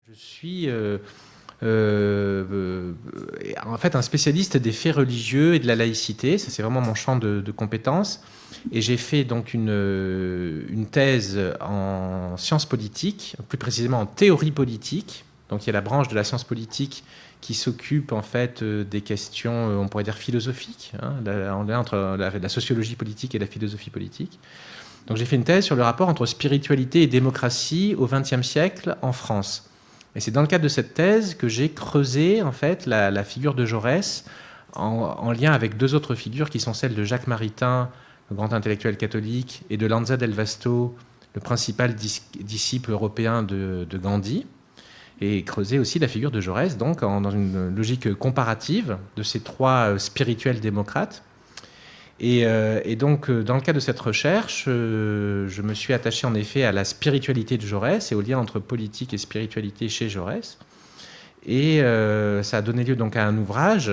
Je suis en fait un spécialiste des faits religieux et de la laïcité. Ça, c'est vraiment mon champ de compétences. Et j'ai fait donc une thèse en sciences politiques, plus précisément en théorie politique. Donc il y a la branche de la science politique qui s'occupe en fait des questions, on pourrait dire philosophiques, hein, en lien entre la sociologie politique et la philosophie politique. Donc j'ai fait une thèse sur le rapport entre spiritualité et démocratie au XXe siècle en France. Et c'est dans le cadre de cette thèse que j'ai creusé en fait la figure de Jaurès en lien avec deux autres figures qui sont celles de Jacques Maritain, le grand intellectuel catholique, et de Lanza del Vasto, le principal disciple européen de Gandhi, et creuser aussi la figure de Jaurès donc dans une logique comparative de ces trois spirituels démocrates. Et donc, dans le cadre de cette recherche, je me suis attaché en effet à la spiritualité de Jaurès et au lien entre politique et spiritualité chez Jaurès. Et ça a donné lieu donc à un ouvrage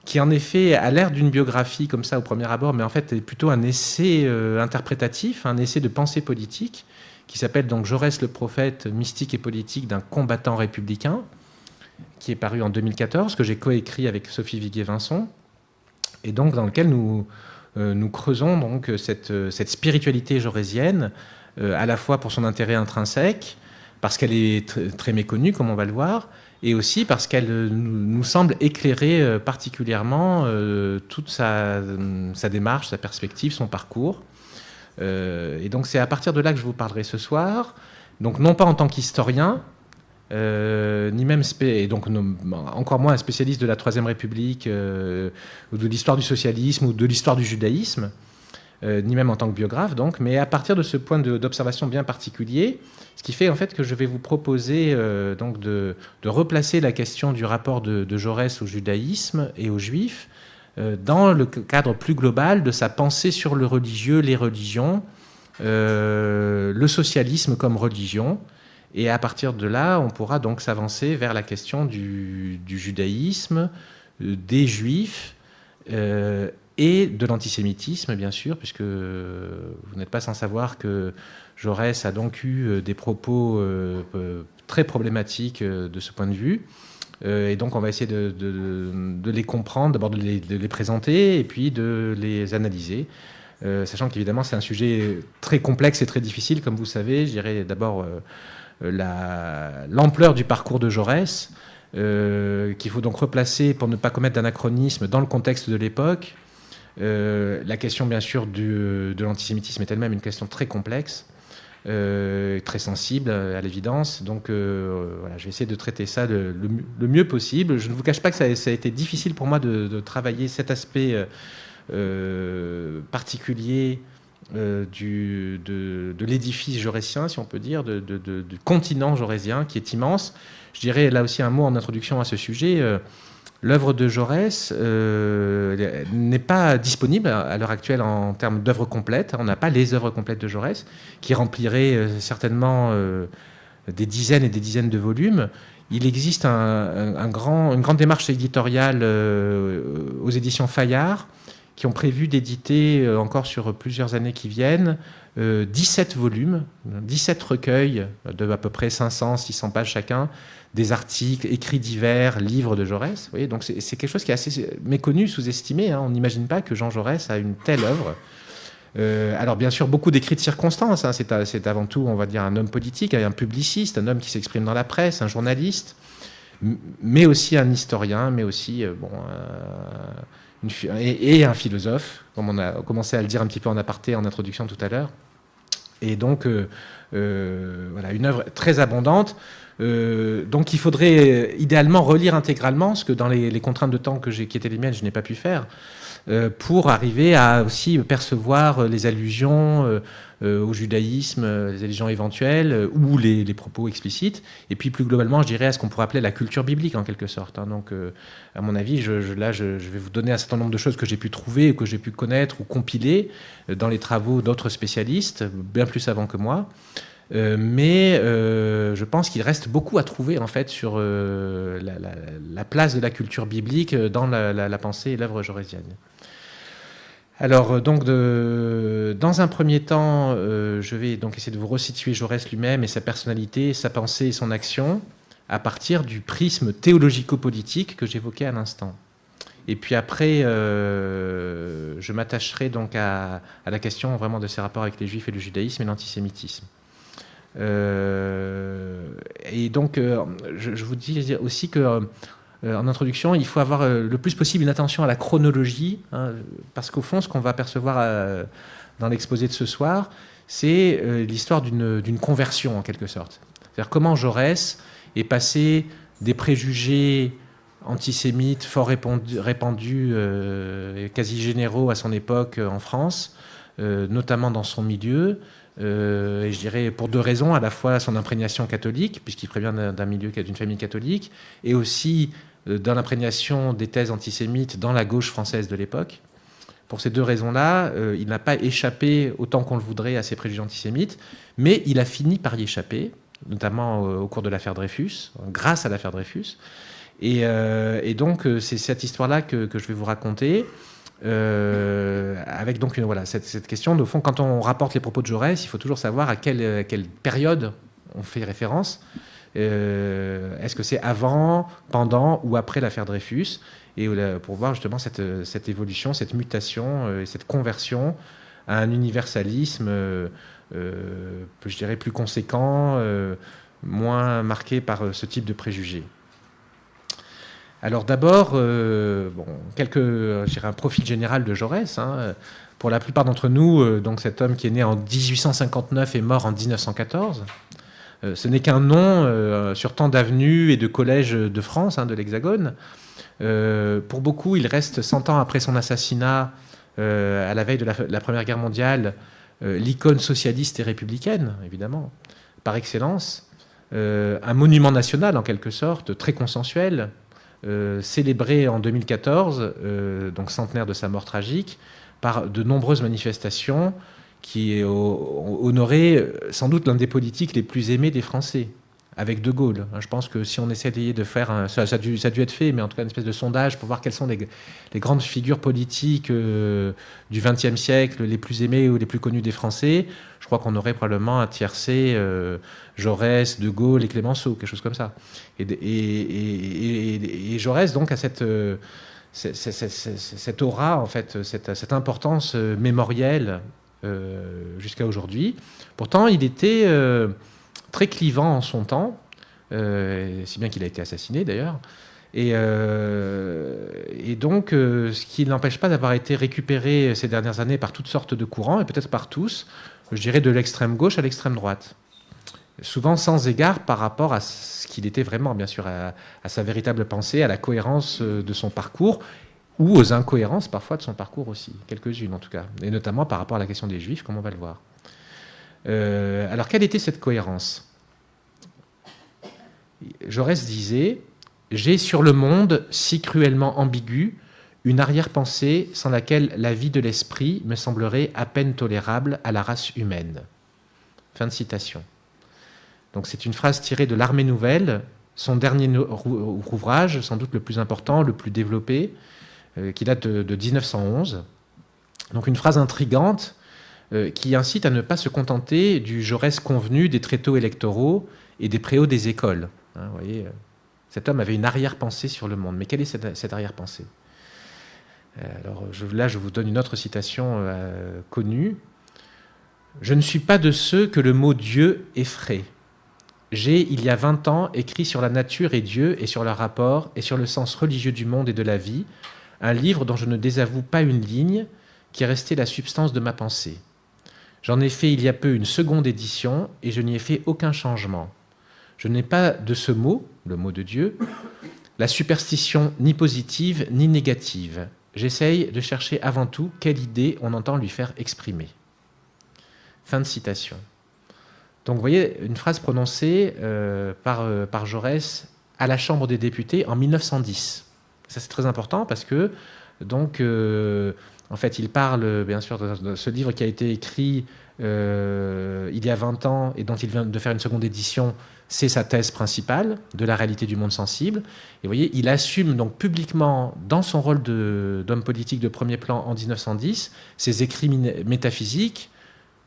qui, en effet, a l'air d'une biographie comme ça au premier abord, mais en fait est plutôt un essai interprétatif, un essai de pensée politique, qui s'appelle donc Jaurès le prophète mystique et politique d'un combattant républicain, qui est paru en 2014, que j'ai coécrit avec Sophie Viguier-Vincent, et donc dans lequel nous creusons donc cette spiritualité jaurésienne, à la fois pour son intérêt intrinsèque, parce qu'elle est très méconnue, comme on va le voir, et aussi parce qu'elle nous semble éclairer particulièrement toute sa démarche, sa perspective, son parcours. Et donc c'est à partir de là que je vous parlerai ce soir, donc non pas en tant qu'historien, ni même et donc encore moins un spécialiste de la Troisième République ou de l'histoire du socialisme ou de l'histoire du judaïsme, ni même en tant que biographe donc, mais à partir de ce point d'observation bien particulier, ce qui fait en fait que je vais vous proposer donc de replacer la question du rapport de Jaurès au judaïsme et aux juifs dans le cadre plus global de sa pensée sur le religieux, les religions, le socialisme comme religion. Et à partir de là, on pourra donc s'avancer vers la question du judaïsme, des juifs et de l'antisémitisme, bien sûr, puisque vous n'êtes pas sans savoir que Jaurès a donc eu des propos très problématiques de ce point de vue. Et donc on va essayer de les comprendre, d'abord de les présenter et puis de les analyser. Sachant qu'évidemment c'est un sujet très complexe et très difficile, comme vous savez. Je dirais d'abord l'ampleur du parcours de Jaurès, qu'il faut donc replacer pour ne pas commettre d'anachronisme dans le contexte de l'époque. La question bien sûr de l'antisémitisme est elle-même une question très complexe, très sensible à l'évidence. Donc voilà, je vais essayer de traiter ça le mieux possible. Je ne vous cache pas que ça a été difficile pour moi de travailler cet aspect particulier de l'édifice jaurétien, si on peut dire, du continent jaurésien qui est immense. Je dirais là aussi un mot en introduction à ce sujet. L'œuvre de Jaurès n'est pas disponible à l'heure actuelle en termes d'œuvres complètes. On n'a pas les œuvres complètes de Jaurès, qui rempliraient certainement des dizaines et des dizaines de volumes. Il existe une grande démarche éditoriale aux éditions Fayard, qui ont prévu d'éditer encore sur plusieurs années qui viennent 17 volumes, 17 recueils de à peu près 500-600 pages chacun, des articles, écrits divers, livres de Jaurès. Vous voyez, donc c'est quelque chose qui est assez méconnu, sous-estimé. Hein. On n'imagine pas que Jean Jaurès a une telle œuvre. Alors bien sûr, beaucoup d'écrits de circonstances. Hein. C'est avant tout, on va dire, un homme politique, un publiciste, un homme qui s'exprime dans la presse, un journaliste, mais aussi un historien, mais aussi et un philosophe, comme on a commencé à le dire un petit peu en aparté en introduction tout à l'heure. Et donc, voilà, une œuvre très abondante. Donc, il faudrait idéalement relire intégralement, ce que dans les contraintes de temps qui étaient les miennes, je n'ai pas pu faire, pour arriver à aussi percevoir les allusions au judaïsme, les allusions éventuelles ou les propos explicites, et puis plus globalement, je dirais, à ce qu'on pourrait appeler la culture biblique en quelque sorte. Hein. Donc, à mon avis, je vais vous donner un certain nombre de choses que j'ai pu trouver, que j'ai pu connaître ou compiler dans les travaux d'autres spécialistes, bien plus savants que moi. Mais je pense qu'il reste beaucoup à trouver en fait sur la place de la culture biblique dans la pensée et l'œuvre jaurésienne. Alors, donc, dans un premier temps, je vais donc essayer de vous resituer Jaurès lui-même et sa personnalité, sa pensée et son action, à partir du prisme théologico-politique que j'évoquais à l'instant. Et puis après, je m'attacherai donc à la question vraiment de ces rapports avec les Juifs et le judaïsme et l'antisémitisme. Et donc, je vous dis aussi que en introduction, il faut avoir le plus possible une attention à la chronologie, hein, parce qu'au fond, ce qu'on va percevoir dans l'exposé de ce soir, c'est l'histoire d'une conversion, en quelque sorte. C'est-à-dire comment Jaurès est passé des préjugés antisémites fort répandus quasi généraux à son époque en France, notamment dans son milieu, et je dirais pour deux raisons, à la fois son imprégnation catholique, puisqu'il prévient d'une famille catholique, et aussi dans l'imprégnation des thèses antisémites dans la gauche française de l'époque. Pour ces deux raisons-là, il n'a pas échappé autant qu'on le voudrait à ces préjugés antisémites, mais il a fini par y échapper, notamment au cours de l'affaire Dreyfus, grâce à l'affaire Dreyfus. Et donc, c'est cette histoire-là que je vais vous raconter, avec donc cette question, de fond, quand on rapporte les propos de Jaurès, il faut toujours savoir à quelle période on fait référence. Est-ce que c'est avant, pendant ou après l'affaire Dreyfus, et pour voir justement cette évolution, cette mutation et cette conversion à un universalisme, je dirais, plus conséquent, moins marqué par ce type de préjugés. Alors d'abord, je dirais un profil général de Jaurès. Hein. Pour la plupart d'entre nous, donc cet homme qui est né en 1859 et mort en 1914, ce n'est qu'un nom sur tant d'avenues et de collèges de France, hein, de l'Hexagone. Pour beaucoup, il reste 100 ans après son assassinat, à la veille de la Première Guerre mondiale, l'icône socialiste et républicaine, évidemment, par excellence. Un monument national, en quelque sorte, très consensuel, célébré en 2014, donc centenaire de sa mort tragique, par de nombreuses manifestations qui honoraient sans doute l'un des politiques les plus aimés des Français, avec De Gaulle. Je pense que si on essayait de faire... ça a dû être fait, mais en tout cas une espèce de sondage pour voir quelles sont les grandes figures politiques du XXe siècle, les plus aimées ou les plus connues des Français, je crois qu'on aurait probablement un tiercé Jaurès, De Gaulle et Clémenceau, quelque chose comme ça. Et Jaurès, donc, a cette aura, en fait, cette importance mémorielle jusqu'à aujourd'hui. Pourtant, il était très clivant en son temps, si bien qu'il a été assassiné d'ailleurs. Et donc, ce qui ne l'empêche pas d'avoir été récupéré ces dernières années par toutes sortes de courants, et peut-être par tous, je dirais de l'extrême gauche à l'extrême droite. Souvent sans égard par rapport à ce qu'il était vraiment, bien sûr, à sa véritable pensée, à la cohérence de son parcours, ou aux incohérences parfois de son parcours aussi, quelques-unes en tout cas, et notamment par rapport à la question des Juifs, comme on va le voir. Alors, quelle était cette cohérence ? Jaurès disait « J'ai sur le monde, si cruellement ambigu, une arrière-pensée sans laquelle la vie de l'esprit me semblerait à peine tolérable à la race humaine. » Fin de citation. Donc c'est une phrase tirée de l'Armée nouvelle, son dernier ouvrage, sans doute le plus important, le plus développé, qui date de 1911. Donc une phrase intrigante qui incite à ne pas se contenter du Jaurès convenu des tréteaux électoraux et des préaux des écoles. Hein, vous voyez, cet homme avait une arrière-pensée sur le monde. Mais quelle est cette arrière-pensée ? Alors là, je vous donne une autre citation connue. « Je ne suis pas de ceux que le mot Dieu effraie. J'ai, il y a 20 ans, écrit sur la nature et Dieu et sur leur rapport et sur le sens religieux du monde et de la vie, un livre dont je ne désavoue pas une ligne, qui est resté la substance de ma pensée. J'en ai fait il y a peu une seconde édition et je n'y ai fait aucun changement. Je n'ai pas de ce mot, le mot de Dieu, la superstition ni positive ni négative. J'essaye de chercher avant tout quelle idée on entend lui faire exprimer. » Fin de citation. Donc vous voyez, une phrase prononcée par Jaurès à la Chambre des députés en 1910. Ça c'est très important parce que, donc, en fait, il parle bien sûr de ce livre qui a été écrit il y a 20 ans et dont il vient de faire une seconde édition. C'est sa thèse principale de la réalité du monde sensible. Et vous voyez, il assume donc publiquement, dans son rôle d'homme politique de premier plan en 1910, ses écrits métaphysiques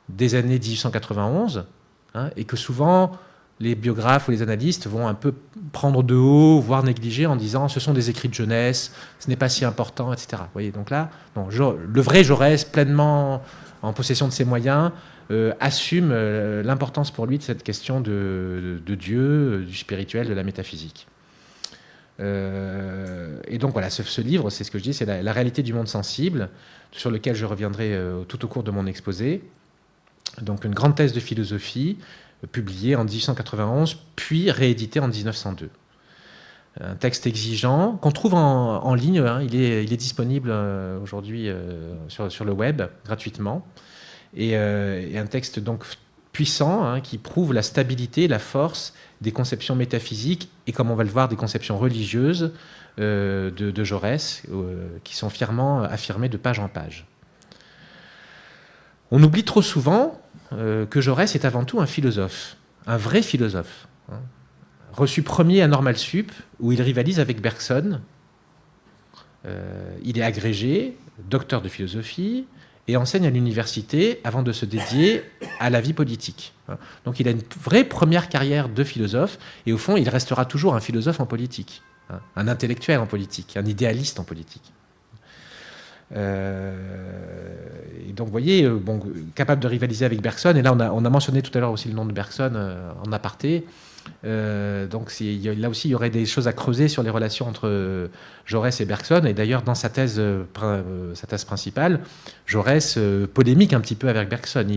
des années 1891, hein, et que souvent les biographes ou les analystes vont un peu prendre de haut, voire négliger en disant ce sont des écrits de jeunesse, ce n'est pas si important, etc. Vous voyez, donc là, non, le vrai Jaurès, pleinement en possession de ses moyens, assume l'importance pour lui de cette question de Dieu, du spirituel, de la métaphysique. Et donc voilà, ce livre, c'est ce que je dis, c'est la réalité du monde sensible, sur lequel je reviendrai tout au cours de mon exposé. Donc une grande thèse de philosophie, publié en 1891, puis réédité en 1902. Un texte exigeant, qu'on trouve en ligne, hein, il est disponible aujourd'hui sur le web, gratuitement, et un texte donc puissant, hein, qui prouve la stabilité, la force des conceptions métaphysiques, et comme on va le voir, des conceptions religieuses de Jaurès, qui sont fièrement affirmées de page en page. On oublie trop souvent que Jaurès est avant tout un philosophe, un vrai philosophe, hein, reçu premier à Normal Sup, où il rivalise avec Bergson. Il est agrégé, docteur de philosophie, et enseigne à l'université avant de se dédier à la vie politique. Donc il a une vraie première carrière de philosophe, et au fond, il restera toujours un philosophe en politique, hein, un intellectuel en politique, un idéaliste en politique. Et donc, vous voyez, capable de rivaliser avec Bergson. Et là, on a mentionné tout à l'heure aussi le nom de Bergson en aparté. Donc, là aussi, il y aurait des choses à creuser sur les relations entre Jaurès et Bergson. Et d'ailleurs, dans sa thèse principale, Jaurès polémique un petit peu avec Bergson.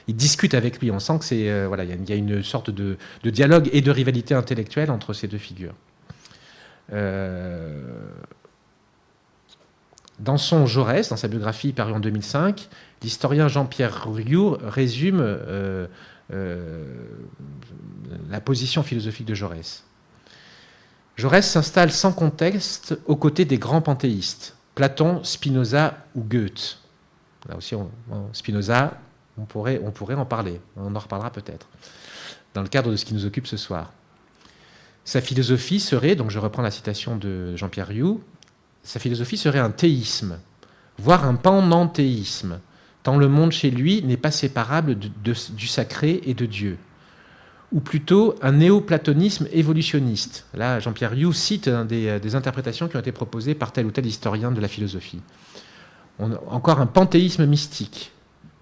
Il discute avec lui. On sent que voilà, il y a une sorte de dialogue et de rivalité intellectuelle entre ces deux figures. Dans son Jaurès, dans sa biographie parue en 2005, l'historien Jean-Pierre Rioux résume la position philosophique de Jaurès. Jaurès s'installe sans contexte aux côtés des grands panthéistes, Platon, Spinoza ou Goethe. Là aussi, Spinoza, on pourrait en parler, on en reparlera peut-être, dans le cadre de ce qui nous occupe ce soir. Sa philosophie serait, donc je reprends la citation de Jean-Pierre Rioux, sa philosophie serait un théisme, voire un panenthéisme, tant le monde chez lui n'est pas séparable du sacré et de Dieu. Ou plutôt un néoplatonisme évolutionniste. Là, Jean-Pierre Rioux cite des interprétations qui ont été proposées par tel ou tel historien de la philosophie. Encore un panthéisme mystique,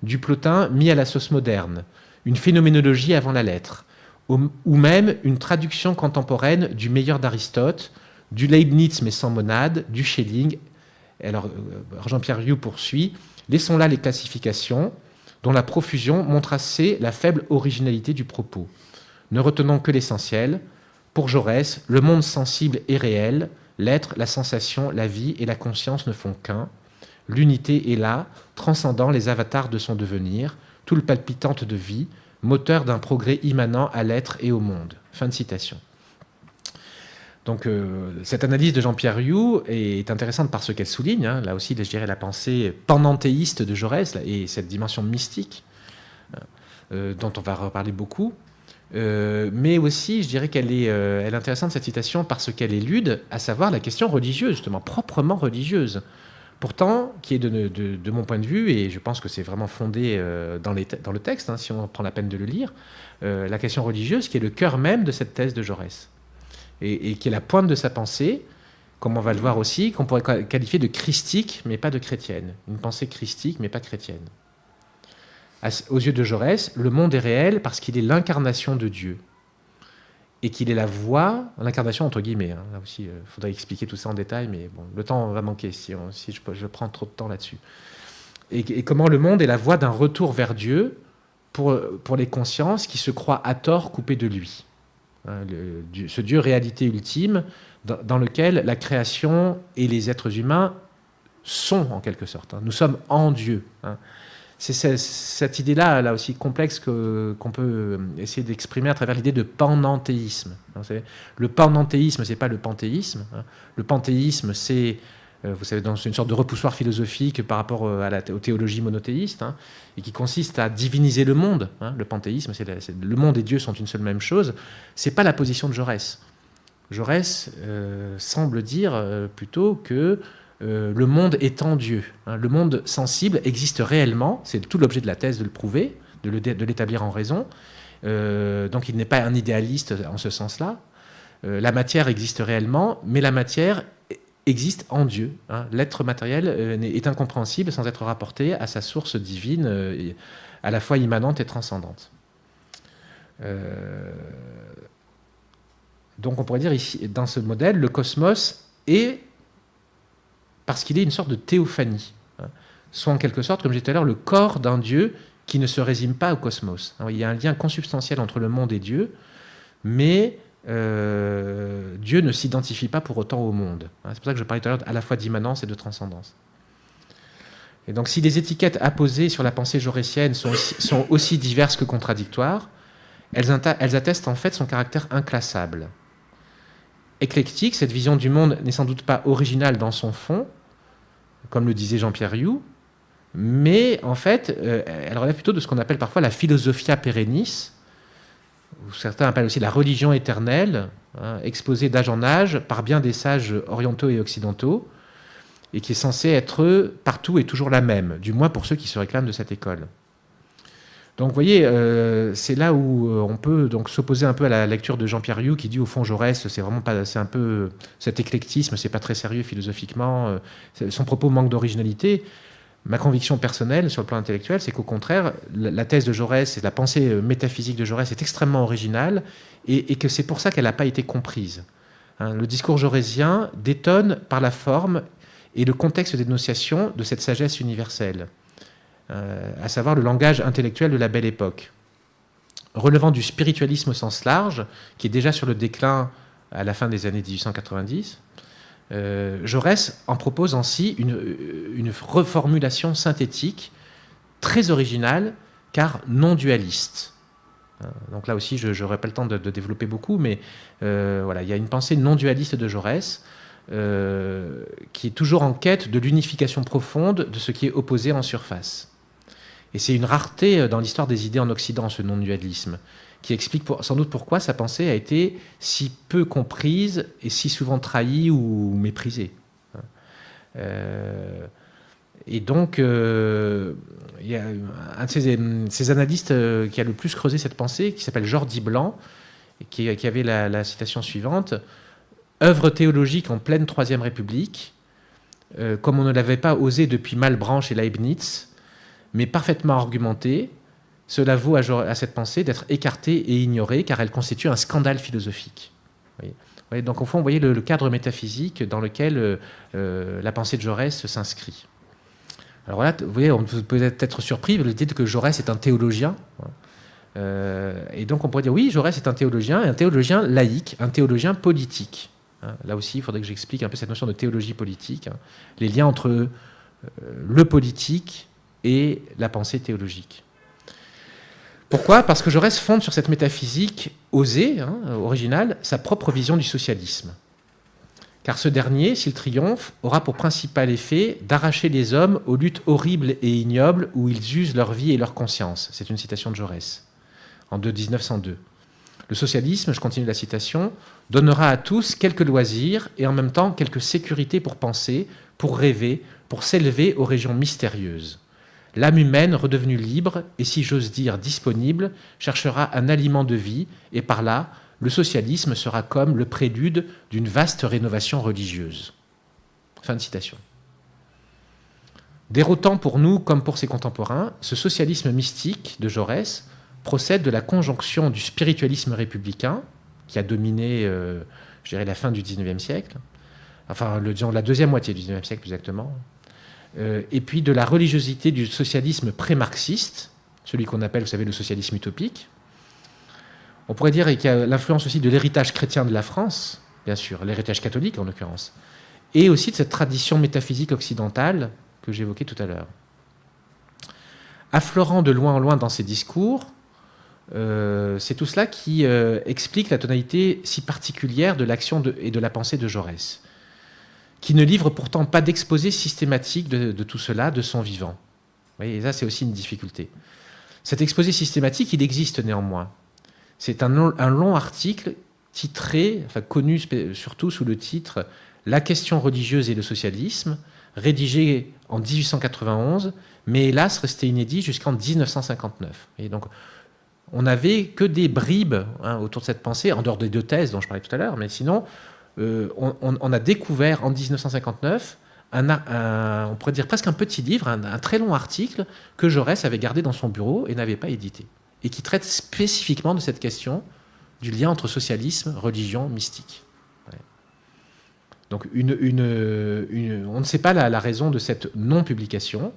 du Plotin mis à la sauce moderne, une phénoménologie avant la lettre, ou même une traduction contemporaine du meilleur d'Aristote, du Leibniz mais sans monade, du Schelling. Alors Jean-Pierre Rioux poursuit, laissons là les classifications, dont la profusion montre assez la faible originalité du propos. Ne retenons que l'essentiel. Pour Jaurès, le monde sensible est réel, l'être, la sensation, la vie et la conscience ne font qu'un. L'unité est là, transcendant les avatars de son devenir, tout le palpitante de vie, moteur d'un progrès immanent à l'être et au monde. Fin de citation. Donc cette analyse de Jean-Pierre Rioux est intéressante par ce qu'elle souligne, hein, là aussi je dirais la pensée panenthéiste de Jaurès et cette dimension mystique dont on va reparler beaucoup, mais aussi je dirais qu'elle est intéressante cette citation parce qu'elle élude à savoir la question religieuse, justement proprement religieuse, pourtant qui est de mon point de vue, et je pense que c'est vraiment fondé dans le texte, hein, si on prend la peine de le lire, la question religieuse qui est le cœur même de cette thèse de Jaurès. Et qui est la pointe de sa pensée, comme on va le voir aussi, qu'on pourrait qualifier de christique, mais pas de chrétienne. Une pensée christique, mais pas chrétienne. Aux yeux de Jaurès, le monde est réel parce qu'il est l'incarnation de Dieu. Et qu'il est la voie, l'incarnation entre guillemets. Hein. Là aussi, il faudrait expliquer tout ça en détail, mais bon, le temps va manquer si je prends trop de temps là-dessus. Et comment le monde est la voie d'un retour vers Dieu pour les consciences qui se croient à tort coupées de lui. Ce Dieu réalité ultime dans lequel la création et les êtres humains sont en quelque sorte. Nous sommes en Dieu. C'est cette idée-là, là aussi complexe, qu'on peut essayer d'exprimer à travers l'idée de panenthéisme. Le panenthéisme, c'est pas le panthéisme. Le panthéisme, c'est, vous savez, c'est une sorte de repoussoir philosophique par rapport aux théologies monothéistes, hein, et qui consiste à diviniser le monde. Le panthéisme, le monde et Dieu sont une seule même chose. C'est pas la position de Jaurès. Jaurès semble dire plutôt que le monde étant Dieu. Le monde sensible existe réellement, c'est tout l'objet de la thèse de le prouver, de l'établir en raison, Donc il n'est pas un idéaliste en ce sens-là. La matière existe réellement, mais la matière existe en Dieu. L'être matériel est incompréhensible sans être rapporté à sa source divine, à la fois immanente et transcendante. Donc on pourrait dire ici, dans ce modèle, le cosmos est, parce qu'il est une sorte de théophanie, soit en quelque sorte, comme j'ai dit tout à l'heure, le corps d'un Dieu qui ne se résume pas au cosmos. Il y a un lien consubstantiel entre le monde et Dieu, mais Dieu ne s'identifie pas pour autant au monde. C'est pour ça que je parlais tout à l'heure à la fois d'immanence et de transcendance. Et donc si les étiquettes apposées sur la pensée jaurétienne sont aussi diverses que contradictoires, elles attestent en fait son caractère inclassable. Éclectique, cette vision du monde n'est sans doute pas originale dans son fond, comme le disait Jean-Pierre Riou, mais en fait, elle relève plutôt de ce qu'on appelle parfois la philosophia perennis, ou certains appellent aussi la religion éternelle, exposée d'âge en âge par bien des sages orientaux et occidentaux, et qui est censée être partout et toujours la même, du moins pour ceux qui se réclament de cette école. Donc vous voyez, c'est là où on peut donc s'opposer un peu à la lecture de Jean-Pierre Riou qui dit au fond Jaurès, c'est vraiment pas, c'est un peu cet éclectisme, c'est pas très sérieux philosophiquement, son propos manque d'originalité. Ma conviction personnelle sur le plan intellectuel, c'est qu'au contraire, la thèse de Jaurès et la pensée métaphysique de Jaurès est extrêmement originale et que c'est pour ça qu'elle n'a pas été comprise. Le discours jaurésien détonne par la forme et le contexte d'énonciation de cette sagesse universelle. À savoir le langage intellectuel de la Belle Époque. Relevant du spiritualisme au sens large, qui est déjà sur le déclin à la fin des années 1890, Jaurès en propose ainsi une reformulation synthétique très originale, car non dualiste. Donc là aussi, je n'aurai pas le temps de développer beaucoup, mais voilà, il y a une pensée non dualiste de Jaurès, qui est toujours en quête de l'unification profonde de ce qui est opposé en surface. Et c'est une rareté dans l'histoire des idées en Occident, ce non-dualisme, qui explique sans doute pourquoi sa pensée a été si peu comprise et si souvent trahie ou méprisée. Et donc, il y a un de ces analystes qui a le plus creusé cette pensée, qui s'appelle Jordi Blanc, qui avait la citation suivante: « Œuvre théologique en pleine Troisième République, comme on ne l'avait pas osé depuis Malebranche et Leibniz, mais parfaitement argumentée, cela vaut à cette pensée d'être écartée et ignorée, car elle constitue un scandale philosophique. » Donc au fond, vous voyez le cadre métaphysique dans lequel la pensée de Jaurès s'inscrit. Alors voilà, vous voyez, on peut être surpris de l'idée que Jaurès est un théologien. Et donc on pourrait dire, oui, Jaurès est un théologien laïque, un théologien politique. Là aussi, il faudrait que j'explique un peu cette notion de théologie politique, les liens entre le politique et la pensée théologique. Pourquoi ? Parce que Jaurès fonde sur cette métaphysique osée, originale, sa propre vision du socialisme. Car ce dernier, s'il triomphe, aura pour principal effet d'arracher les hommes aux luttes horribles et ignobles où ils usent leur vie et leur conscience. C'est une citation de Jaurès, en 1902. Le socialisme, je continue la citation, donnera à tous quelques loisirs et en même temps quelques sécurités pour penser, pour rêver, pour s'élever aux régions mystérieuses. L'âme humaine, redevenue libre et, si j'ose dire, disponible, cherchera un aliment de vie et par là, le socialisme sera comme le prélude d'une vaste rénovation religieuse. Fin de citation. Déroutant pour nous comme pour ses contemporains, ce socialisme mystique de Jaurès procède de la conjonction du spiritualisme républicain, qui a dominé, je dirais, la fin du XIXe siècle, enfin, la deuxième moitié du XIXe siècle plus exactement, et puis de la religiosité du socialisme pré-marxiste, celui qu'on appelle, vous savez, le socialisme utopique. On pourrait dire qu'il y a l'influence aussi de l'héritage chrétien de la France, bien sûr, l'héritage catholique en l'occurrence, et aussi de cette tradition métaphysique occidentale que j'évoquais tout à l'heure. Affleurant de loin en loin dans ses discours, c'est tout cela qui explique la tonalité si particulière de l'action et de la pensée de Jaurès, qui ne livre pourtant pas d'exposé systématique de tout cela de son vivant. Vous voyez, et ça, c'est aussi une difficulté. Cet exposé systématique, il existe néanmoins. C'est un long article titré, enfin connu surtout sous le titre « La question religieuse et le socialisme », rédigé en 1891, mais hélas resté inédit jusqu'en 1959. Et donc, on n'avait que des bribes autour de cette pensée, en dehors des 2 thèses dont je parlais tout à l'heure, mais sinon, on a découvert en 1959 on pourrait dire presque un petit livre, un très long article que Jaurès avait gardé dans son bureau et n'avait pas édité, et qui traite spécifiquement de cette question du lien entre socialisme, religion, mystique. Ouais. Donc on ne sait pas la raison de cette non-publication,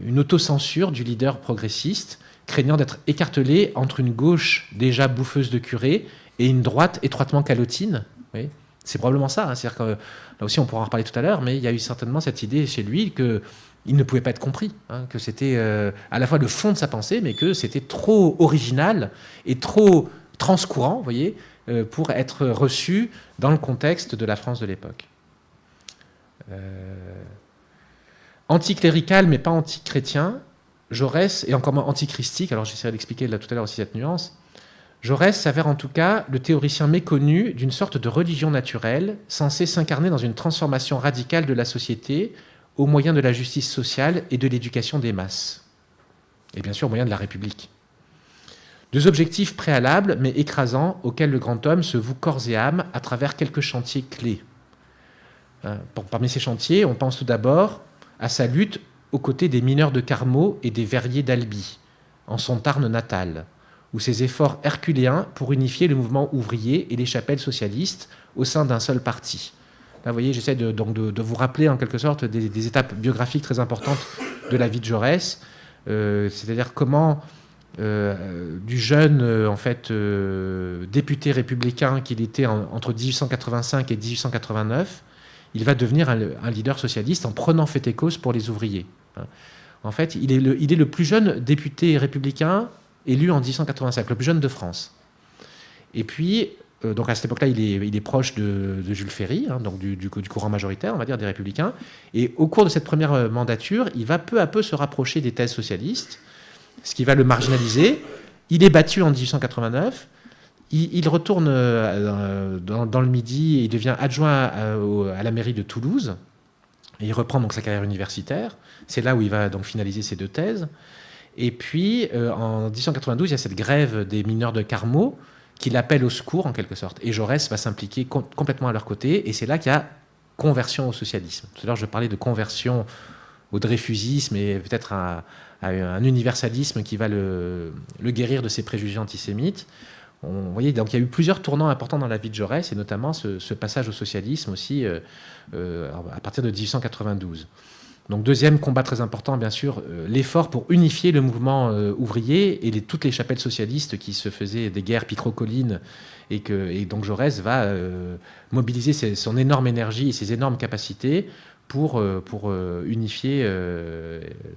une autocensure du leader progressiste, craignant d'être écartelé entre une gauche déjà bouffeuse de curés et une droite étroitement calotine. Oui. C'est probablement ça. C'est-à-dire que, là aussi, on pourra en reparler tout à l'heure, mais il y a eu certainement cette idée chez lui qu'il ne pouvait pas être compris, que c'était à la fois le fond de sa pensée, mais que c'était trop original et trop transcourant, vous voyez, pour être reçu dans le contexte de la France de l'époque. Anticlérical, mais pas antichrétien, Jaurès, et encore moins antichristique, alors j'essaierai d'expliquer là tout à l'heure aussi cette nuance, Jaurès s'avère en tout cas le théoricien méconnu d'une sorte de religion naturelle censée s'incarner dans une transformation radicale de la société au moyen de la justice sociale et de l'éducation des masses. Et bien sûr au moyen de la République. 2 objectifs préalables mais écrasants auxquels le grand homme se voue corps et âme à travers quelques chantiers clés. Parmi ces chantiers, on pense tout d'abord à sa lutte aux côtés des mineurs de Carmaux et des verriers d'Albi, en son Tarn natal, ou ses efforts herculéens pour unifier le mouvement ouvrier et les chapelles socialistes au sein d'un seul parti. Là, vous voyez, j'essaie de vous rappeler en quelque sorte des étapes biographiques très importantes de la vie de Jaurès, c'est-à-dire comment du jeune député républicain qu'il était entre 1885 et 1889, il va devenir un leader socialiste en prenant fait et cause pour les ouvriers. En fait, il est le plus jeune député républicain élu en 1885, le plus jeune de France. Et puis, donc à cette époque-là, il est proche de Jules Ferry, donc du courant majoritaire, on va dire, des Républicains. Et au cours de cette première mandature, il va peu à peu se rapprocher des thèses socialistes, ce qui va le marginaliser. Il est battu en 1889. Il retourne dans le Midi et il devient adjoint à la mairie de Toulouse. Et il reprend donc sa carrière universitaire. C'est là où il va donc finaliser ses 2 thèses. Et puis, en 1892, il y a cette grève des mineurs de Carmaux qui l'appelle au secours, en quelque sorte. Et Jaurès va s'impliquer complètement à leur côté. Et c'est là qu'il y a conversion au socialisme. Tout à l'heure, je parlais de conversion au dreyfusisme et peut-être à un universalisme qui va le guérir de ses préjugés antisémites. Vous voyez, donc il y a eu plusieurs tournants importants dans la vie de Jaurès, et notamment ce passage au socialisme aussi à partir de 1892. Donc 2e combat très important, bien sûr, l'effort pour unifier le mouvement ouvrier et toutes les chapelles socialistes qui se faisaient des guerres picrocolines, et donc Jaurès va mobiliser son énorme énergie et ses énormes capacités pour unifier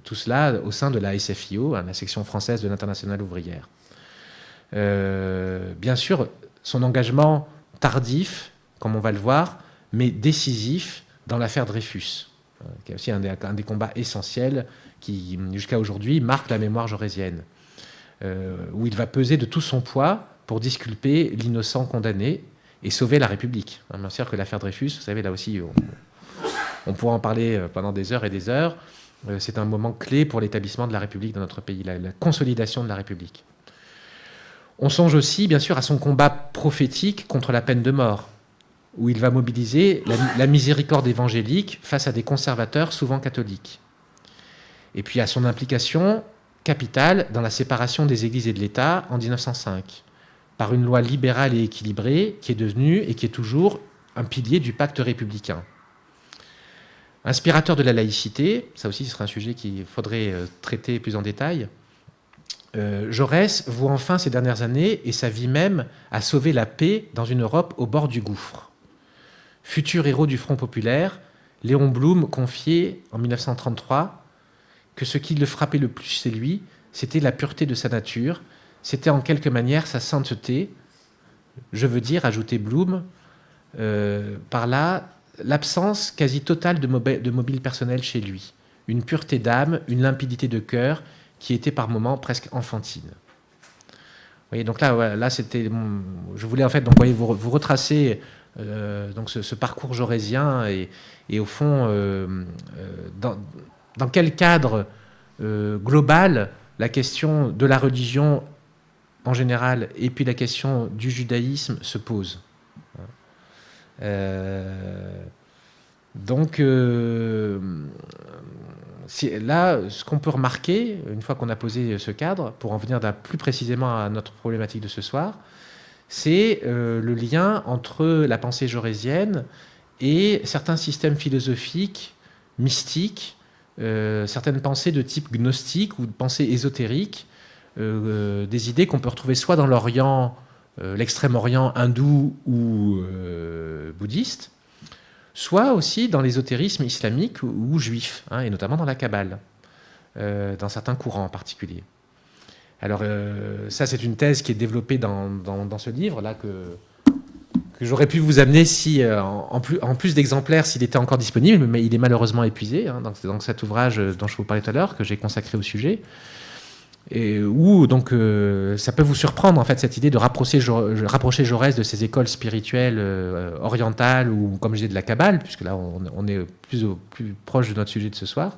tout cela au sein de la SFIO, la section française de l'Internationale ouvrière. Bien sûr, son engagement tardif, comme on va le voir, mais décisif dans l'affaire Dreyfus, qui est aussi un des combats essentiels qui, jusqu'à aujourd'hui, marque la mémoire jaurésienne, où il va peser de tout son poids pour disculper l'innocent condamné et sauver la République. Bien sûr que l'affaire Dreyfus, vous savez, là aussi, on pourra en parler pendant des heures et des heures. C'est un moment clé pour l'établissement de la République dans notre pays, la consolidation de la République. On songe aussi, bien sûr, à son combat prophétique contre la peine de mort, où il va mobiliser la miséricorde évangélique face à des conservateurs souvent catholiques. Et puis à son implication capitale dans la séparation des églises et de l'État en 1905, par une loi libérale et équilibrée qui est devenue et qui est toujours un pilier du pacte républicain. Inspirateur de la laïcité, ça aussi ce sera un sujet qu'il faudrait traiter plus en détail, Jaurès voue enfin ces dernières années et sa vie même à sauver la paix dans une Europe au bord du gouffre. Futur héros du Front populaire, Léon Blum confiait en 1933 que ce qui le frappait le plus chez lui, c'était la pureté de sa nature, c'était en quelque manière sa sainteté. Je veux dire, ajoutait Blum, par là, l'absence quasi totale de mobile personnel chez lui, une pureté d'âme, une limpidité de cœur qui était par moments presque enfantine. Vous voyez, donc là c'était, je voulais en fait donc, voyez, vous retracer donc ce parcours jaurésien et au fond dans quel cadre global la question de la religion en général, et puis la question du judaïsme se pose. Donc, là, ce qu'on peut remarquer, une fois qu'on a posé ce cadre, pour en venir plus précisément à notre problématique de ce soir, c'est le lien entre la pensée jaurèsienne et certains systèmes philosophiques, mystiques, certaines pensées de type gnostique ou de pensée ésotérique, des idées qu'on peut retrouver soit dans l'Orient, l'extrême-orient hindou ou bouddhiste, soit aussi dans l'ésotérisme islamique ou juif, hein, et notamment dans la Kabbale, dans certains courants en particulier. Alors ça, c'est une thèse qui est développée dans ce livre-là que j'aurais pu vous amener si, en plus d'exemplaires s'il était encore disponible, mais il est malheureusement épuisé, hein, dans cet ouvrage dont je vous parlais tout à l'heure, que j'ai consacré au sujet. Et où donc ça peut vous surprendre en fait cette idée de rapprocher Jaurès de ces écoles spirituelles orientales ou comme je dis de la Kabbale, puisque là on est plus proche de notre sujet de ce soir.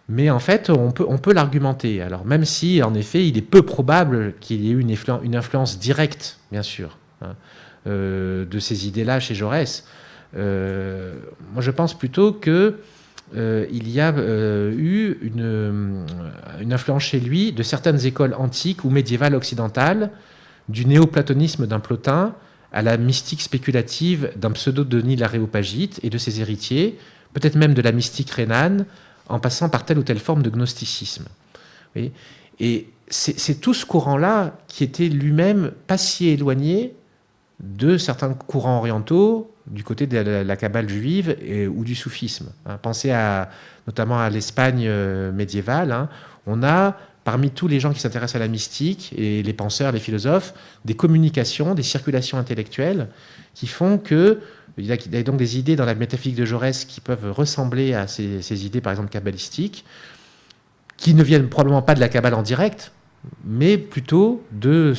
Mais en fait on peut l'argumenter. Alors même si en effet il est peu probable qu'il y ait eu une influence directe, bien sûr, hein, de ces idées-là chez Jaurès. Moi je pense plutôt que il y a eu une influence chez lui de certaines écoles antiques ou médiévales occidentales, du néoplatonisme d'un Plotin à la mystique spéculative d'un pseudo-Denis l'Aréopagite et de ses héritiers, peut-être même de la mystique rhénane, en passant par telle ou telle forme de gnosticisme. Oui. Et c'est tout ce courant-là qui était lui-même pas si éloigné de certains courants orientaux, du côté de la Kabbale juive ou du soufisme. Hein. Pensez notamment à l'Espagne médiévale. Hein. On a, parmi tous les gens qui s'intéressent à la mystique, et les penseurs, les philosophes, des communications, des circulations intellectuelles qui font qu'il y a donc des idées dans la métaphysique de Jaurès qui peuvent ressembler à ces idées, par exemple, kabbalistiques, qui ne viennent probablement pas de la Kabbale en direct, mais plutôt de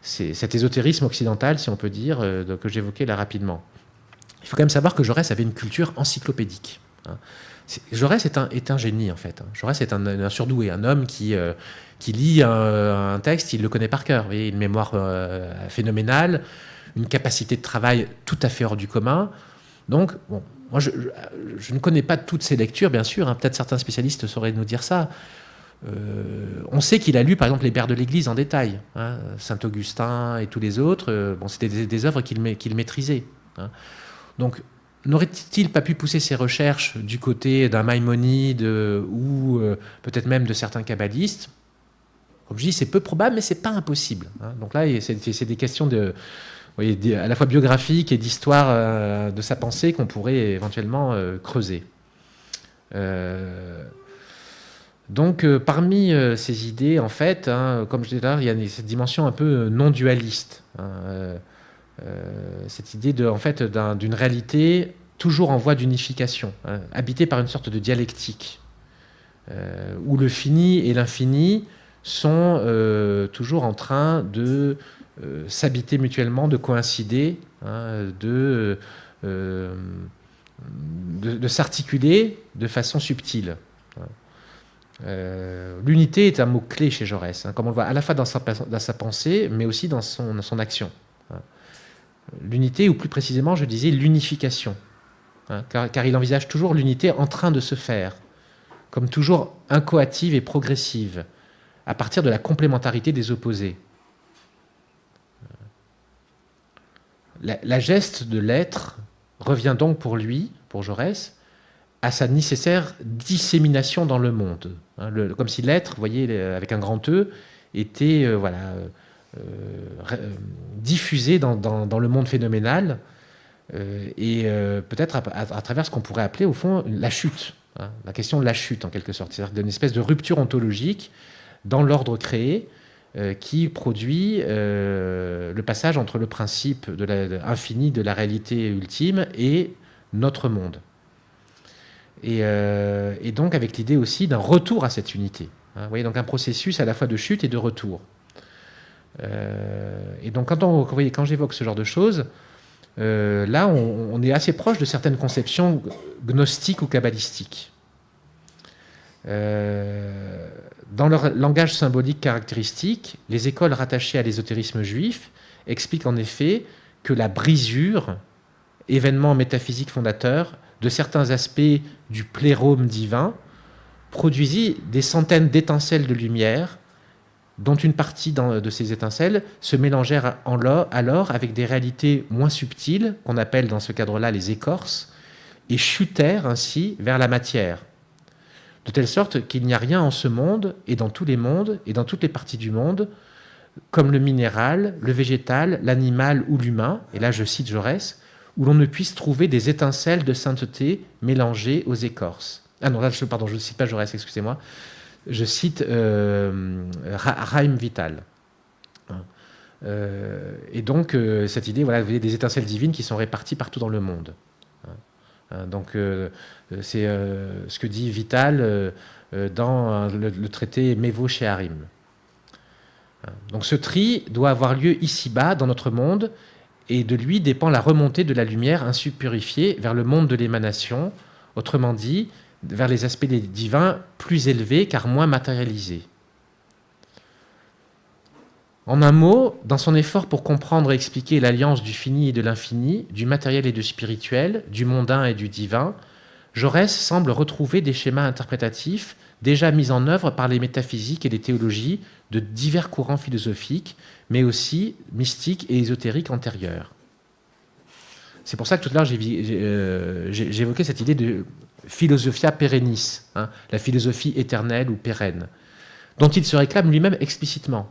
cet ésotérisme occidental, si on peut dire, que j'évoquais là rapidement. Il faut quand même savoir que Jaurès avait une culture encyclopédique. Hein. Jaurès est un génie, en fait. Jaurès est un surdoué, un homme qui lit un texte, il le connaît par cœur. Vous voyez, une mémoire phénoménale, une capacité de travail tout à fait hors du commun. Donc, bon, moi, je ne connais pas toutes ces lectures, bien sûr. Hein. Peut-être certains spécialistes sauraient nous dire ça. On sait qu'il a lu par exemple les Pères de l'Église en détail, hein, Saint-Augustin et tous les autres. Bon, c'était des œuvres qu'il maîtrisait. Hein. Donc, n'aurait-il pas pu pousser ses recherches du côté d'un Maïmonide ou peut-être même de certains kabbalistes? Comme je dis, c'est peu probable, mais c'est pas impossible. Hein. Donc là, c'est des questions à la fois biographiques et d'histoire de sa pensée qu'on pourrait éventuellement creuser. Donc, parmi ces idées, en fait, hein, comme je disais tout à l'heure, il y a cette dimension un peu non-dualiste. Hein, cette idée d'une réalité toujours en voie d'unification, hein, habitée par une sorte de dialectique, où le fini et l'infini sont toujours en train de s'habiter mutuellement, de coïncider, hein, de s'articuler de façon subtile. L'unité est un mot-clé chez Jaurès, hein, comme on le voit à la fois dans sa pensée, mais aussi dans son action. Hein. L'unité, ou plus précisément, je disais l'unification, hein, car il envisage toujours l'unité en train de se faire, comme toujours incoative et progressive, à partir de la complémentarité des opposés. La geste de l'être revient donc pour lui, pour Jaurès, à sa nécessaire dissémination dans le monde. Hein, comme si l'être, vous voyez, avec un grand E, était diffusé dans le monde phénoménal, et peut-être à travers ce qu'on pourrait appeler, au fond, la chute. Hein, la question de la chute, en quelque sorte. C'est-à-dire d'une espèce de rupture ontologique dans l'ordre créé, qui produit le passage entre le principe de l'infini, de la réalité ultime, et notre monde. Et donc avec l'idée aussi d'un retour à cette unité. Hein, vous voyez, donc un processus à la fois de chute et de retour. Et donc quand j'évoque ce genre de choses, là on est assez proche de certaines conceptions gnostiques ou kabbalistiques. Dans leur langage symbolique caractéristique, les écoles rattachées à l'ésotérisme juif expliquent en effet que la brisure, événement métaphysique fondateur, de certains aspects du plérome divin, produisit des centaines d'étincelles de lumière, dont une partie de ces étincelles se mélangèrent alors avec des réalités moins subtiles, qu'on appelle dans ce cadre-là les écorces, et chutèrent ainsi vers la matière, de telle sorte qu'il n'y a rien en ce monde, et dans tous les mondes, et dans toutes les parties du monde, comme le minéral, le végétal, l'animal ou l'humain, et là je cite Jaurès, où l'on ne puisse trouver des étincelles de sainteté mélangées aux écorces. Ah non, là, pardon, je ne cite pas Jaurès, excusez-moi. Je cite Raim Vital. Et donc, cette idée, voilà, des étincelles divines qui sont réparties partout dans le monde. Donc, c'est ce que dit Vital dans le traité Mevo Sheharim. Donc, ce tri doit avoir lieu ici-bas, dans notre monde, et de lui dépend la remontée de la lumière ainsi purifiée vers le monde de l'émanation, autrement dit, vers les aspects divins plus élevés car moins matérialisés. En un mot, dans son effort pour comprendre et expliquer l'alliance du fini et de l'infini, du matériel et du spirituel, du mondain et du divin, Jaurès semble retrouver des schémas interprétatifs déjà mis en œuvre par les métaphysiques et les théologies de divers courants philosophiques, mais aussi mystiques et ésotériques antérieurs. C'est pour ça que tout à l'heure j'ai évoqué cette idée de philosophia perennis, la philosophie éternelle ou pérenne, dont il se réclame lui-même explicitement.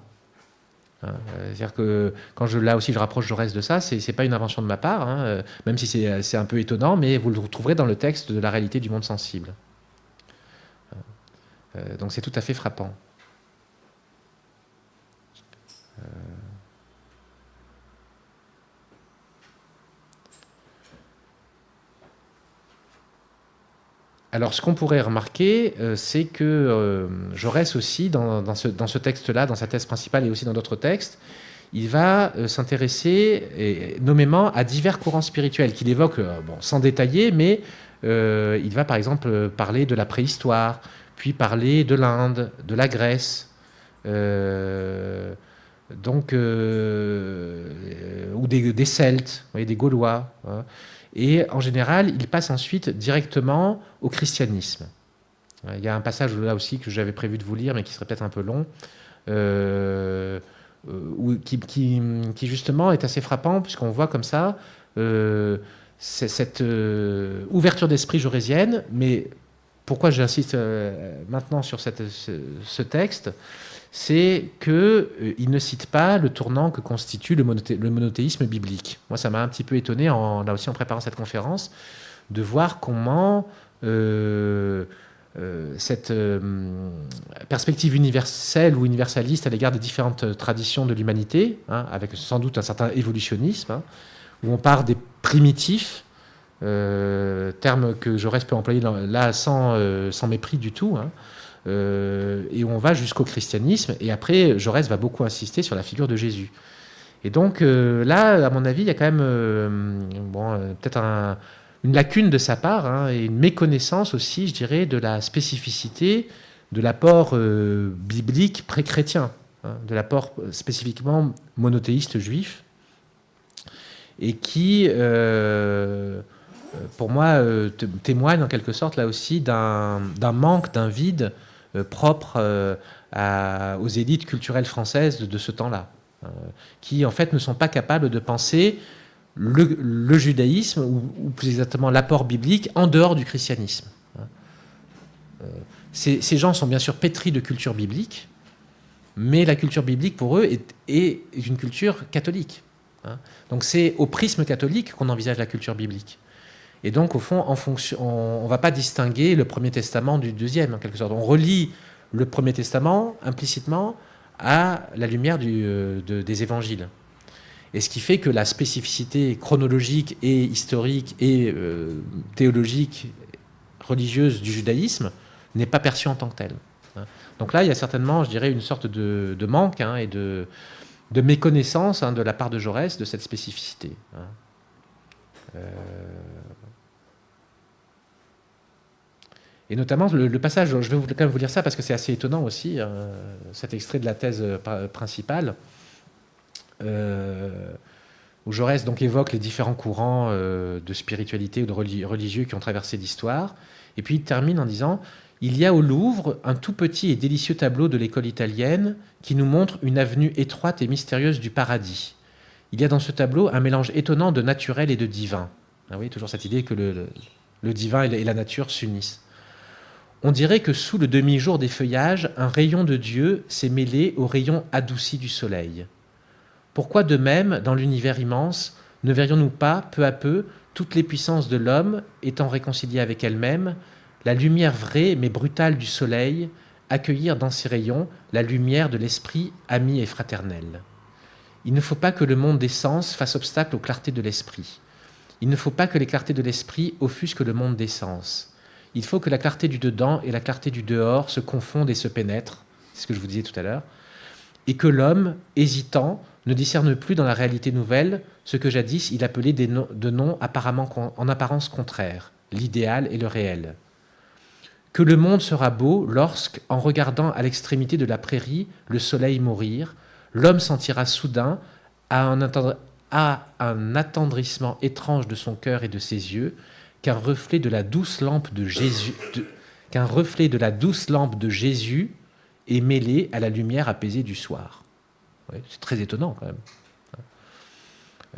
C'est-à-dire que quand là aussi je rapproche Jaurès de ça, c'est pas une invention de ma part, même si c'est un peu étonnant, mais vous le retrouverez dans le texte de la réalité du monde sensible. Donc c'est tout à fait frappant. Alors, ce qu'on pourrait remarquer, c'est que Jaurès aussi, dans ce texte-là, dans sa thèse principale et aussi dans d'autres textes, il va s'intéresser nommément à divers courants spirituels qu'il évoque, sans détailler, mais il va par exemple parler de la préhistoire, puis parler de l'Inde, de la Grèce, ou des Celtes, vous voyez, des Gaulois. Et en général, il passe ensuite directement au christianisme. Il y a un passage là aussi que j'avais prévu de vous lire, mais qui serait peut-être un peu long, qui justement est assez frappant, puisqu'on voit comme ça cette ouverture d'esprit jaurésienne. Mais pourquoi j'insiste maintenant sur ce texte, c'est qu'il ne cite pas le tournant que constitue le monothéisme biblique. Moi, ça m'a un petit peu étonné, là aussi en préparant cette conférence, de voir comment cette perspective universelle ou universaliste à l'égard des différentes traditions de l'humanité, avec sans doute un certain évolutionnisme, où on part des primitifs, terme que Jaurès peut employer là sans mépris du tout, et on va jusqu'au christianisme, et après Jaurès va beaucoup insister sur la figure de Jésus. Et donc là, à mon avis, il y a quand même peut-être une lacune de sa part, et une méconnaissance aussi, je dirais, de la spécificité de l'apport biblique pré-chrétien, de l'apport spécifiquement monothéiste juif, et qui, pour moi, témoigne en quelque sorte là aussi d'un manque, d'un vide propre aux élites culturelles françaises de ce temps-là, qui en fait ne sont pas capables de penser le judaïsme, ou plus exactement l'apport biblique, en dehors du christianisme. Ces gens sont bien sûr pétris de culture biblique, mais la culture biblique pour eux est une culture catholique. Donc c'est au prisme catholique qu'on envisage la culture biblique. Et donc, au fond, on ne va pas distinguer le Premier Testament du Deuxième, en quelque sorte. On relie le Premier Testament implicitement à la lumière des évangiles. Et ce qui fait que la spécificité chronologique et historique et théologique, religieuse du judaïsme n'est pas perçue en tant que telle. Donc là, il y a certainement, je dirais, une sorte de manque et de méconnaissance de la part de Jaurès de cette spécificité. Et notamment le passage, je vais quand même vous lire ça parce que c'est assez étonnant aussi, cet extrait de la thèse principale, où Jaurès donc évoque les différents courants de spiritualité ou de religieux qui ont traversé l'histoire. Et puis il termine en disant: il y a au Louvre un tout petit et délicieux tableau de l'école italienne qui nous montre une avenue étroite et mystérieuse du paradis. Il y a dans ce tableau un mélange étonnant de naturel et de divin. Ah oui, toujours cette idée que le divin et la nature s'unissent. On dirait que sous le demi-jour des feuillages, un rayon de Dieu s'est mêlé au rayon adouci du soleil. Pourquoi de même, dans l'univers immense, ne verrions-nous pas, peu à peu, toutes les puissances de l'homme étant réconciliées avec elles-mêmes, la lumière vraie mais brutale du soleil, accueillir dans ses rayons la lumière de l'esprit ami et fraternel. Il ne faut pas que le monde des sens fasse obstacle aux clartés de l'esprit. Il ne faut pas que les clartés de l'esprit offusquent le monde des sens. Il faut que la clarté du dedans et la clarté du dehors se confondent et se pénètrent, c'est ce que je vous disais tout à l'heure, et que l'homme, hésitant, ne discerne plus dans la réalité nouvelle ce que jadis il appelait de noms en apparence contraires, l'idéal et le réel. Que le monde sera beau lorsque, en regardant à l'extrémité de la prairie le soleil mourir, l'homme sentira soudain à un attendrissement étrange de son cœur et de ses yeux, qu'un reflet de la douce lampe de Jésus est mêlé à la lumière apaisée du soir. Oui, c'est très étonnant quand même.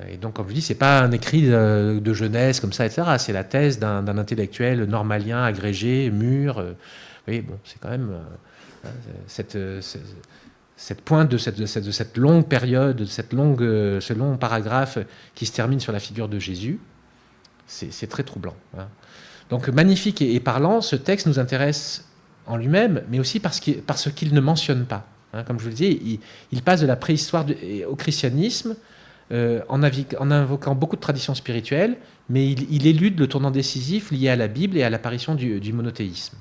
Et donc, comme je vous dis, c'est pas un écrit de jeunesse comme ça, etc. C'est la thèse d'un intellectuel normalien, agrégé, mûr. Oui, bon, c'est quand même cette pointe de cette longue période, de ce long paragraphe qui se termine sur la figure de Jésus. C'est très troublant. Hein. Donc magnifique et parlant, ce texte nous intéresse en lui-même, mais aussi parce qu'il ne mentionne pas. Hein. Comme je vous le disais, il passe de la préhistoire au christianisme en invoquant beaucoup de traditions spirituelles, mais il élude le tournant décisif lié à la Bible et à l'apparition du monothéisme.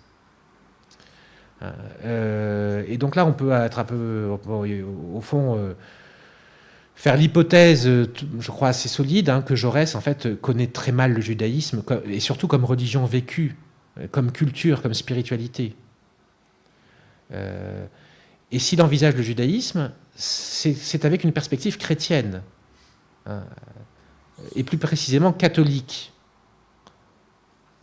Et donc là, on peut être un peu, au fond, faire l'hypothèse, je crois assez solide, hein, que Jaurès en fait connaît très mal le judaïsme, et surtout comme religion vécue, comme culture, comme spiritualité. Et s'il envisage le judaïsme, c'est avec une perspective chrétienne, hein, et plus précisément catholique,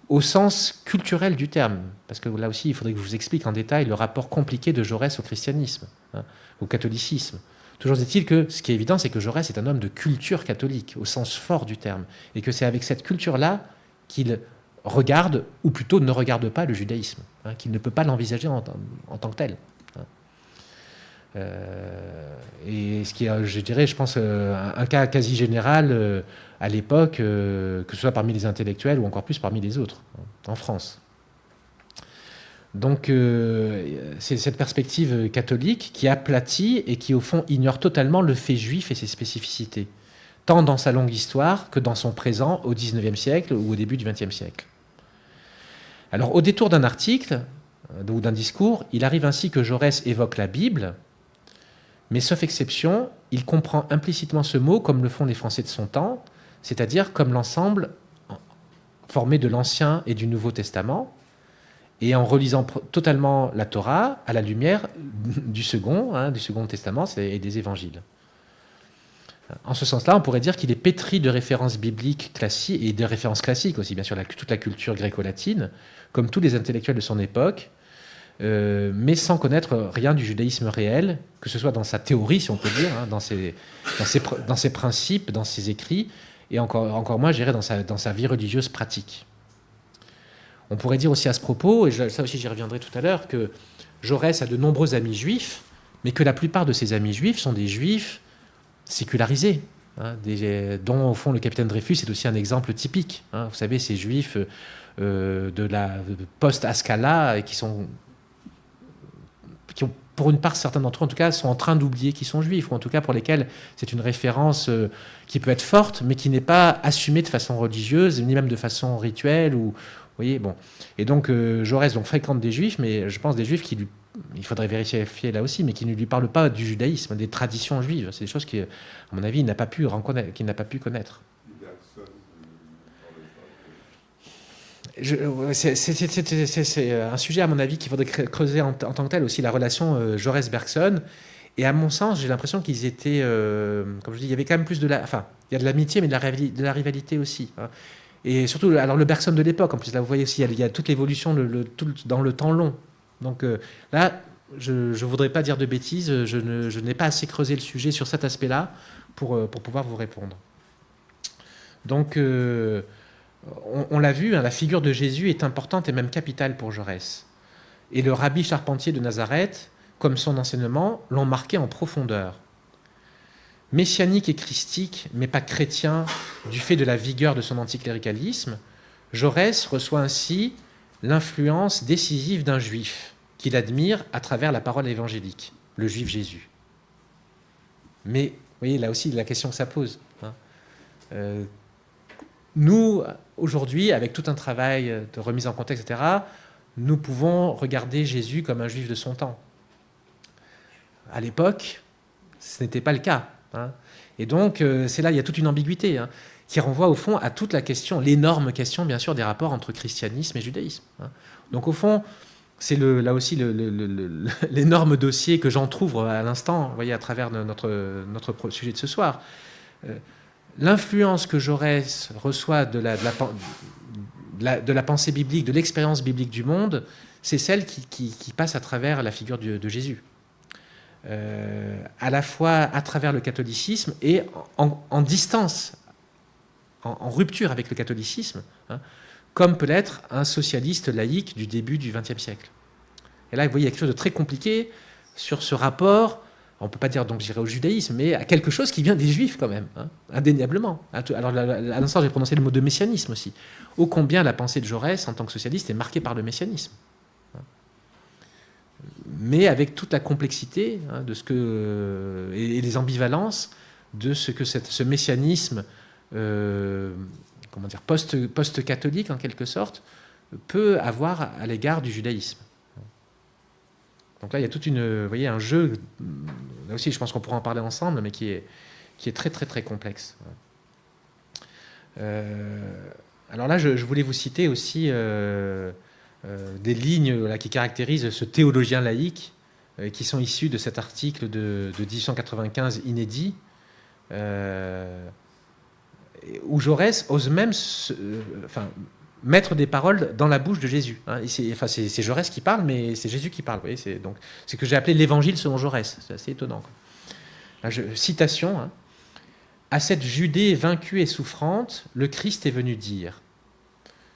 au sens culturel du terme, parce que là aussi, il faudrait que je vous explique en détail le rapport compliqué de Jaurès au christianisme, hein, au catholicisme. Toujours est-il que ce qui est évident, c'est que Jaurès est un homme de culture catholique, au sens fort du terme, et que c'est avec cette culture-là qu'il regarde, ou plutôt ne regarde pas le judaïsme, hein, qu'il ne peut pas l'envisager en tant que tel. Hein. Et ce qui est, je dirais, je pense, un cas quasi général à l'époque, que ce soit parmi les intellectuels ou encore plus parmi les autres, hein, en France. Donc c'est cette perspective catholique qui aplatit et qui au fond ignore totalement le fait juif et ses spécificités, tant dans sa longue histoire que dans son présent au XIXe siècle ou au début du XXe siècle. Alors au détour d'un article ou d'un discours, il arrive ainsi que Jaurès évoque la Bible, mais sauf exception, il comprend implicitement ce mot comme le font les Français de son temps, c'est-à-dire comme l'ensemble formé de l'Ancien et du Nouveau Testament, et en relisant totalement la Torah à la lumière du Second Testament et des Évangiles. En ce sens-là, on pourrait dire qu'il est pétri de références bibliques classiques et de références classiques aussi, bien sûr, toute la culture gréco-latine, comme tous les intellectuels de son époque, mais sans connaître rien du judaïsme réel, que ce soit dans sa théorie, si on peut dire, hein, dans ses principes, dans ses écrits, et encore moins, je dirais, dans sa vie religieuse pratique. On pourrait dire aussi à ce propos, et ça aussi j'y reviendrai tout à l'heure, que Jaurès a de nombreux amis juifs, mais que la plupart de ses amis juifs sont des juifs sécularisés, hein, dont au fond le capitaine Dreyfus est aussi un exemple typique. Hein. Vous savez, ces juifs de la post-Haskalah qui ont, pour une part, certains d'entre eux en tout cas, sont en train d'oublier qu'ils sont juifs, ou en tout cas pour lesquels c'est une référence qui peut être forte, mais qui n'est pas assumée de façon religieuse, ni même de façon rituelle, ou vous voyez, bon. Et donc Jaurès fréquente des juifs, mais je pense des juifs il faudrait vérifier là aussi, mais qui ne lui parlent pas du judaïsme, des traditions juives. C'est des choses qui, à mon avis, il n'a pas pu connaître. C'est un sujet, à mon avis, qu'il faudrait creuser en tant que tel, aussi la relation Jaurès-Bergson. Et à mon sens, j'ai l'impression qu'ils étaient, comme je dis, il y avait quand même plus de la... Enfin, il y a de l'amitié, mais de la rivalité aussi, hein. Et surtout, alors le Bergson de l'époque, en plus, là, vous voyez aussi, il y a toute l'évolution dans le temps long. Donc là, je ne voudrais pas dire de bêtises, je n'ai pas assez creusé le sujet sur cet aspect-là pour pouvoir vous répondre. Donc, on l'a vu, hein, la figure de Jésus est importante et même capitale pour Jaurès. Et le rabbi charpentier de Nazareth, comme son enseignement, l'ont marqué en profondeur. Messianique et christique, mais pas chrétien du fait de la vigueur de son anticléricalisme, Jaurès reçoit ainsi l'influence décisive d'un juif qu'il admire à travers la parole évangélique, le juif Jésus. Mais, vous voyez, là aussi, la question que ça pose, hein. Nous, aujourd'hui, avec tout un travail de remise en contexte, etc., nous pouvons regarder Jésus comme un juif de son temps. À l'époque, ce n'était pas le cas, hein. Et donc, c'est là, il y a toute une ambiguïté, hein, qui renvoie au fond à toute la question, l'énorme question, bien sûr, des rapports entre christianisme et judaïsme, hein. Donc, au fond, c'est là aussi l'énorme dossier que j'entrouvre à l'instant, vous voyez, à travers notre sujet de ce soir. L'influence que Jaurès reçoit de la pensée biblique, de l'expérience biblique du monde, c'est celle qui passe à travers la figure de Jésus. À la fois à travers le catholicisme et en distance, en rupture avec le catholicisme, hein, comme peut l'être un socialiste laïque du début du XXe siècle. Et là, vous voyez, il y a quelque chose de très compliqué sur ce rapport, on ne peut pas dire donc j'irai au judaïsme, mais à quelque chose qui vient des juifs quand même, hein, indéniablement. Alors à l'instant, j'ai prononcé le mot de messianisme aussi. Ô combien la pensée de Jaurès en tant que socialiste est marquée par le messianisme, mais avec toute la complexité, hein, de et les ambivalences de ce que ce messianisme post-catholique en quelque sorte peut avoir à l'égard du judaïsme. Donc là, il y a toute vous voyez, un jeu, là aussi je pense qu'on pourra en parler ensemble, mais qui est très très très complexe. Alors là, je voulais vous citer aussi des lignes là, qui caractérisent ce théologien laïque, qui sont issues de cet article de 1895 inédit, où Jaurès ose même mettre des paroles dans la bouche de Jésus, hein. C'est Jaurès qui parle, mais c'est Jésus qui parle. Vous voyez, c'est ce que j'ai appelé l'évangile selon Jaurès. C'est assez étonnant, quoi. Là, citation, hein. À cette Judée vaincue et souffrante, le Christ est venu dire: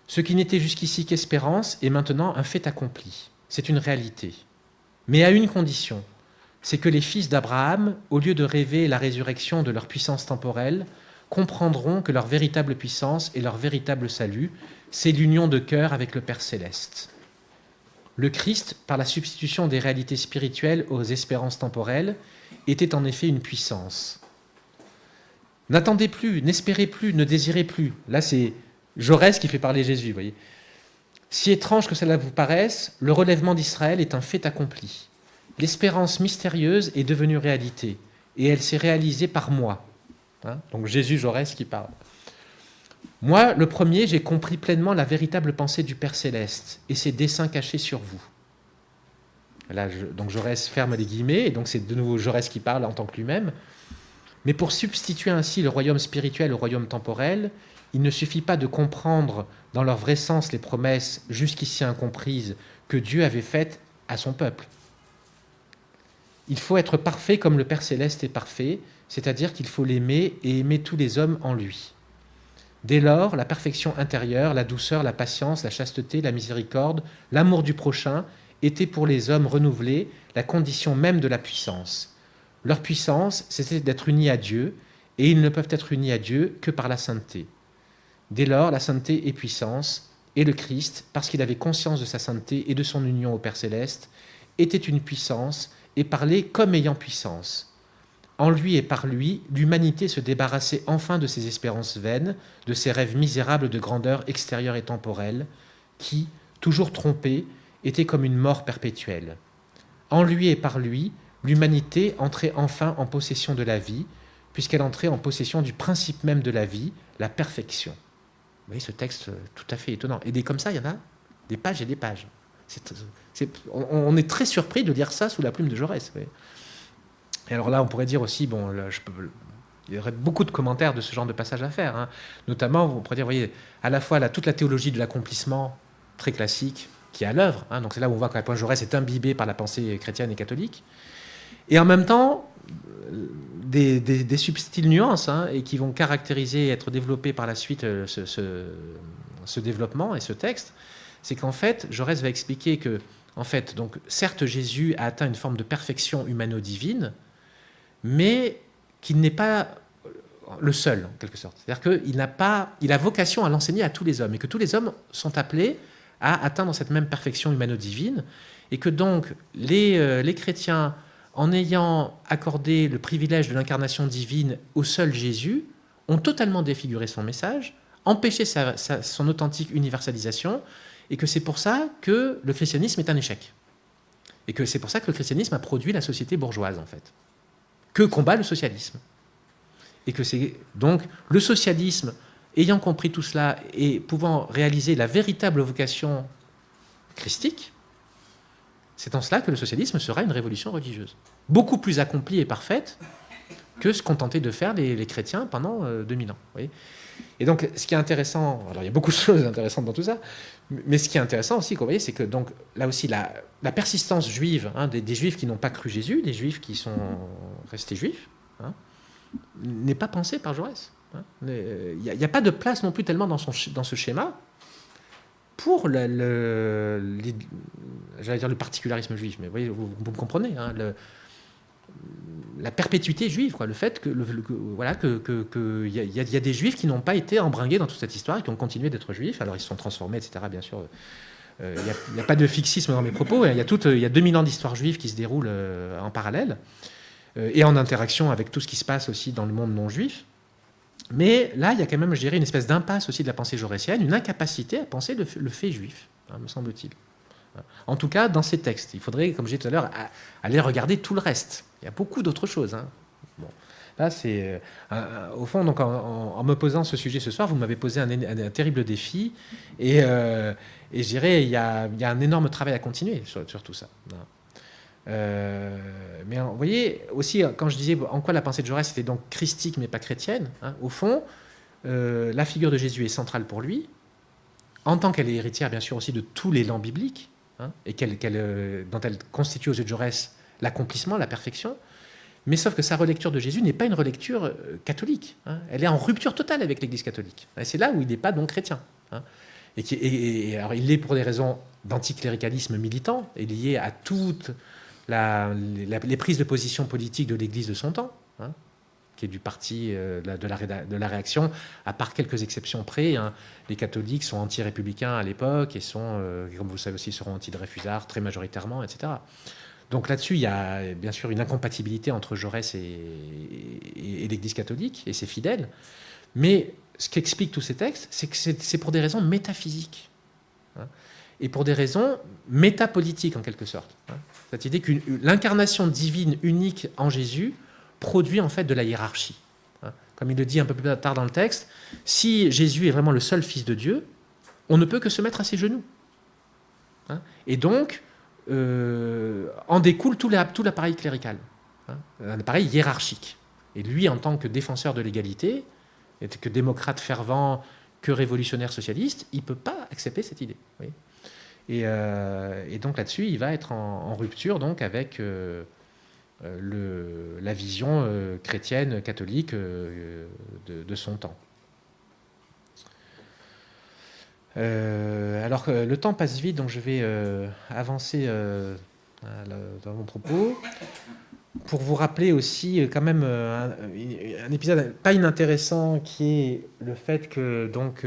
ce qui n'était jusqu'ici qu'espérance est maintenant un fait accompli. C'est une réalité. Mais à une condition, c'est que les fils d'Abraham, au lieu de rêver la résurrection de leur puissance temporelle, comprendront que leur véritable puissance et leur véritable salut, c'est l'union de cœur avec le Père céleste. Le Christ, par la substitution des réalités spirituelles aux espérances temporelles, était en effet une puissance. N'attendez plus, n'espérez plus, ne désirez plus. Là, c'est Jaurès qui fait parler Jésus, vous voyez. Si étrange que cela vous paraisse, le relèvement d'Israël est un fait accompli. L'espérance mystérieuse est devenue réalité, et elle s'est réalisée par moi. Hein, donc Jésus, Jaurès qui parle. Moi, le premier, j'ai compris pleinement la véritable pensée du Père Céleste et ses desseins cachés sur vous. Là, donc Jaurès ferme les guillemets, et donc c'est de nouveau Jaurès qui parle en tant que lui-même. Mais pour substituer ainsi le royaume spirituel au royaume temporel, il ne suffit pas de comprendre dans leur vrai sens les promesses jusqu'ici incomprises que Dieu avait faites à son peuple. Il faut être parfait comme le Père Céleste est parfait, c'est-à-dire qu'il faut l'aimer et aimer tous les hommes en lui. Dès lors, la perfection intérieure, la douceur, la patience, la chasteté, la miséricorde, l'amour du prochain étaient pour les hommes renouvelés la condition même de la puissance. Leur puissance, c'était d'être unis à Dieu, et ils ne peuvent être unis à Dieu que par la sainteté. Dès lors, la sainteté est puissance, et le Christ, parce qu'il avait conscience de sa sainteté et de son union au Père Céleste, était une puissance et parlait comme ayant puissance. En lui et par lui, l'humanité se débarrassait enfin de ses espérances vaines, de ses rêves misérables de grandeur extérieure et temporelle, qui, toujours trompés, étaient comme une mort perpétuelle. En lui et par lui, l'humanité entrait enfin en possession de la vie, puisqu'elle entrait en possession du principe même de la vie, la perfection. voyez ce texte tout à fait étonnant. Et comme ça, il y en a des pages et des pages. On est très surpris de lire ça sous la plume de Jaurès. Vous voyez. Et alors là, on pourrait dire aussi, bon, là, il y aurait beaucoup de commentaires de ce genre de passage à faire. Hein. Notamment, on pourrait dire, vous voyez, à la fois toute la théologie de l'accomplissement, très classique, qui est à l'œuvre. Hein. Donc c'est là où on voit qu'à quel point Jaurès est imbibé par la pensée chrétienne et catholique. Et en même temps, des subtiles nuances, hein, et qui vont caractériser, être développées par la suite ce développement et ce texte, c'est qu'en fait, Jaurès va expliquer que, en fait, donc, certes, Jésus a atteint une forme de perfection humano-divine, mais qu'il n'est pas le seul, en quelque sorte. C'est-à-dire qu'il a vocation à l'enseigner à tous les hommes, et que tous les hommes sont appelés à atteindre cette même perfection humano-divine, et que donc les chrétiens, en ayant accordé le privilège de l'incarnation divine au seul Jésus, ont totalement défiguré son message, empêché son authentique universalisation, et que c'est pour ça que le christianisme est un échec. Et que c'est pour ça que le christianisme a produit la société bourgeoise, en fait. Que combat le socialisme. Et que c'est donc le socialisme, ayant compris tout cela et pouvant réaliser la véritable vocation christique, c'est en cela que le socialisme sera une révolution religieuse. Beaucoup plus accomplie et parfaite que ce qu'ont tenté de faire les chrétiens pendant 2000 ans. Vous voyez. Et donc, ce qui est intéressant, alors il y a beaucoup de choses intéressantes dans tout ça, mais ce qui est intéressant aussi, vous voyez, c'est que donc, là aussi, la persistance juive, hein, des juifs qui n'ont pas cru Jésus, des juifs qui sont restés juifs, hein, n'est pas pensée par Jaurès. Hein. Il n'y a pas de place non plus tellement dans ce schéma pour j'allais dire le particularisme juif, mais vous voyez, vous me comprenez, hein, la perpétuité juive, quoi, le fait que voilà que y a des juifs qui n'ont pas été embringués dans toute cette histoire et qui ont continué d'être juifs. Alors ils se sont transformés, etc. Bien sûr, il n'y a pas de fixisme dans mes propos. Il y a 2000 ans d'histoire juive qui se déroule en parallèle et en interaction avec tout ce qui se passe aussi dans le monde non juif. Mais là, il y a quand même, je dirais, une espèce d'impasse aussi de la pensée jaurétienne, une incapacité à penser le fait juif, hein, me semble-t-il. En tout cas, dans ces textes. Il faudrait, comme j'ai dit tout à l'heure, aller regarder tout le reste. Il y a beaucoup d'autres choses. Hein. Bon. Là, c'est... au fond, donc, en me posant ce sujet ce soir, vous m'avez posé un terrible défi. Et je dirais, il y a un énorme travail à continuer sur tout ça. Mais vous voyez, aussi, quand je disais en quoi la pensée de Jaurès était donc christique, mais pas chrétienne, hein, au fond, la figure de Jésus est centrale pour lui, en tant qu'elle est héritière, bien sûr, aussi de tout l'élan biblique, hein, et dont elle constitue aux yeux de Jaurès l'accomplissement, la perfection, mais sauf que sa relecture de Jésus n'est pas une relecture catholique. Hein, elle est en rupture totale avec l'Église catholique. Et c'est là où il n'est pas donc chrétien. Hein, alors il l'est pour des raisons d'anticléricalisme militant, et lié à toutes les prises de position politiques de l'Église de son temps, hein, qui est du parti de la réaction, à part quelques exceptions près. Hein, les catholiques sont anti-républicains à l'époque et sont, comme vous le savez aussi, seront anti-Dreyfusards très majoritairement, etc. Donc là-dessus, il y a bien sûr une incompatibilité entre Jaurès et l'Église catholique et ses fidèles. Mais ce qu'expliquent tous ces textes, c'est que c'est pour des raisons métaphysiques. Hein, et pour des raisons métapolitiques, en quelque sorte. Hein. Cette idée que l'incarnation divine unique en Jésus produit en fait de la hiérarchie. Hein. Comme il le dit un peu plus tard dans le texte, si Jésus est vraiment le seul Fils de Dieu, on ne peut que se mettre à ses genoux. Hein. Et donc, en découle tout l'appareil clérical, hein, un appareil hiérarchique. Et lui, en tant que défenseur de l'égalité, que démocrate fervent, que révolutionnaire socialiste, il ne peut pas accepter cette idée. Oui. Et donc là-dessus, il va être en rupture donc, avec la vision chrétienne, catholique de son temps. Alors le temps passe vite, donc je vais avancer dans mon propos pour vous rappeler aussi quand même un épisode pas inintéressant qui est le fait que donc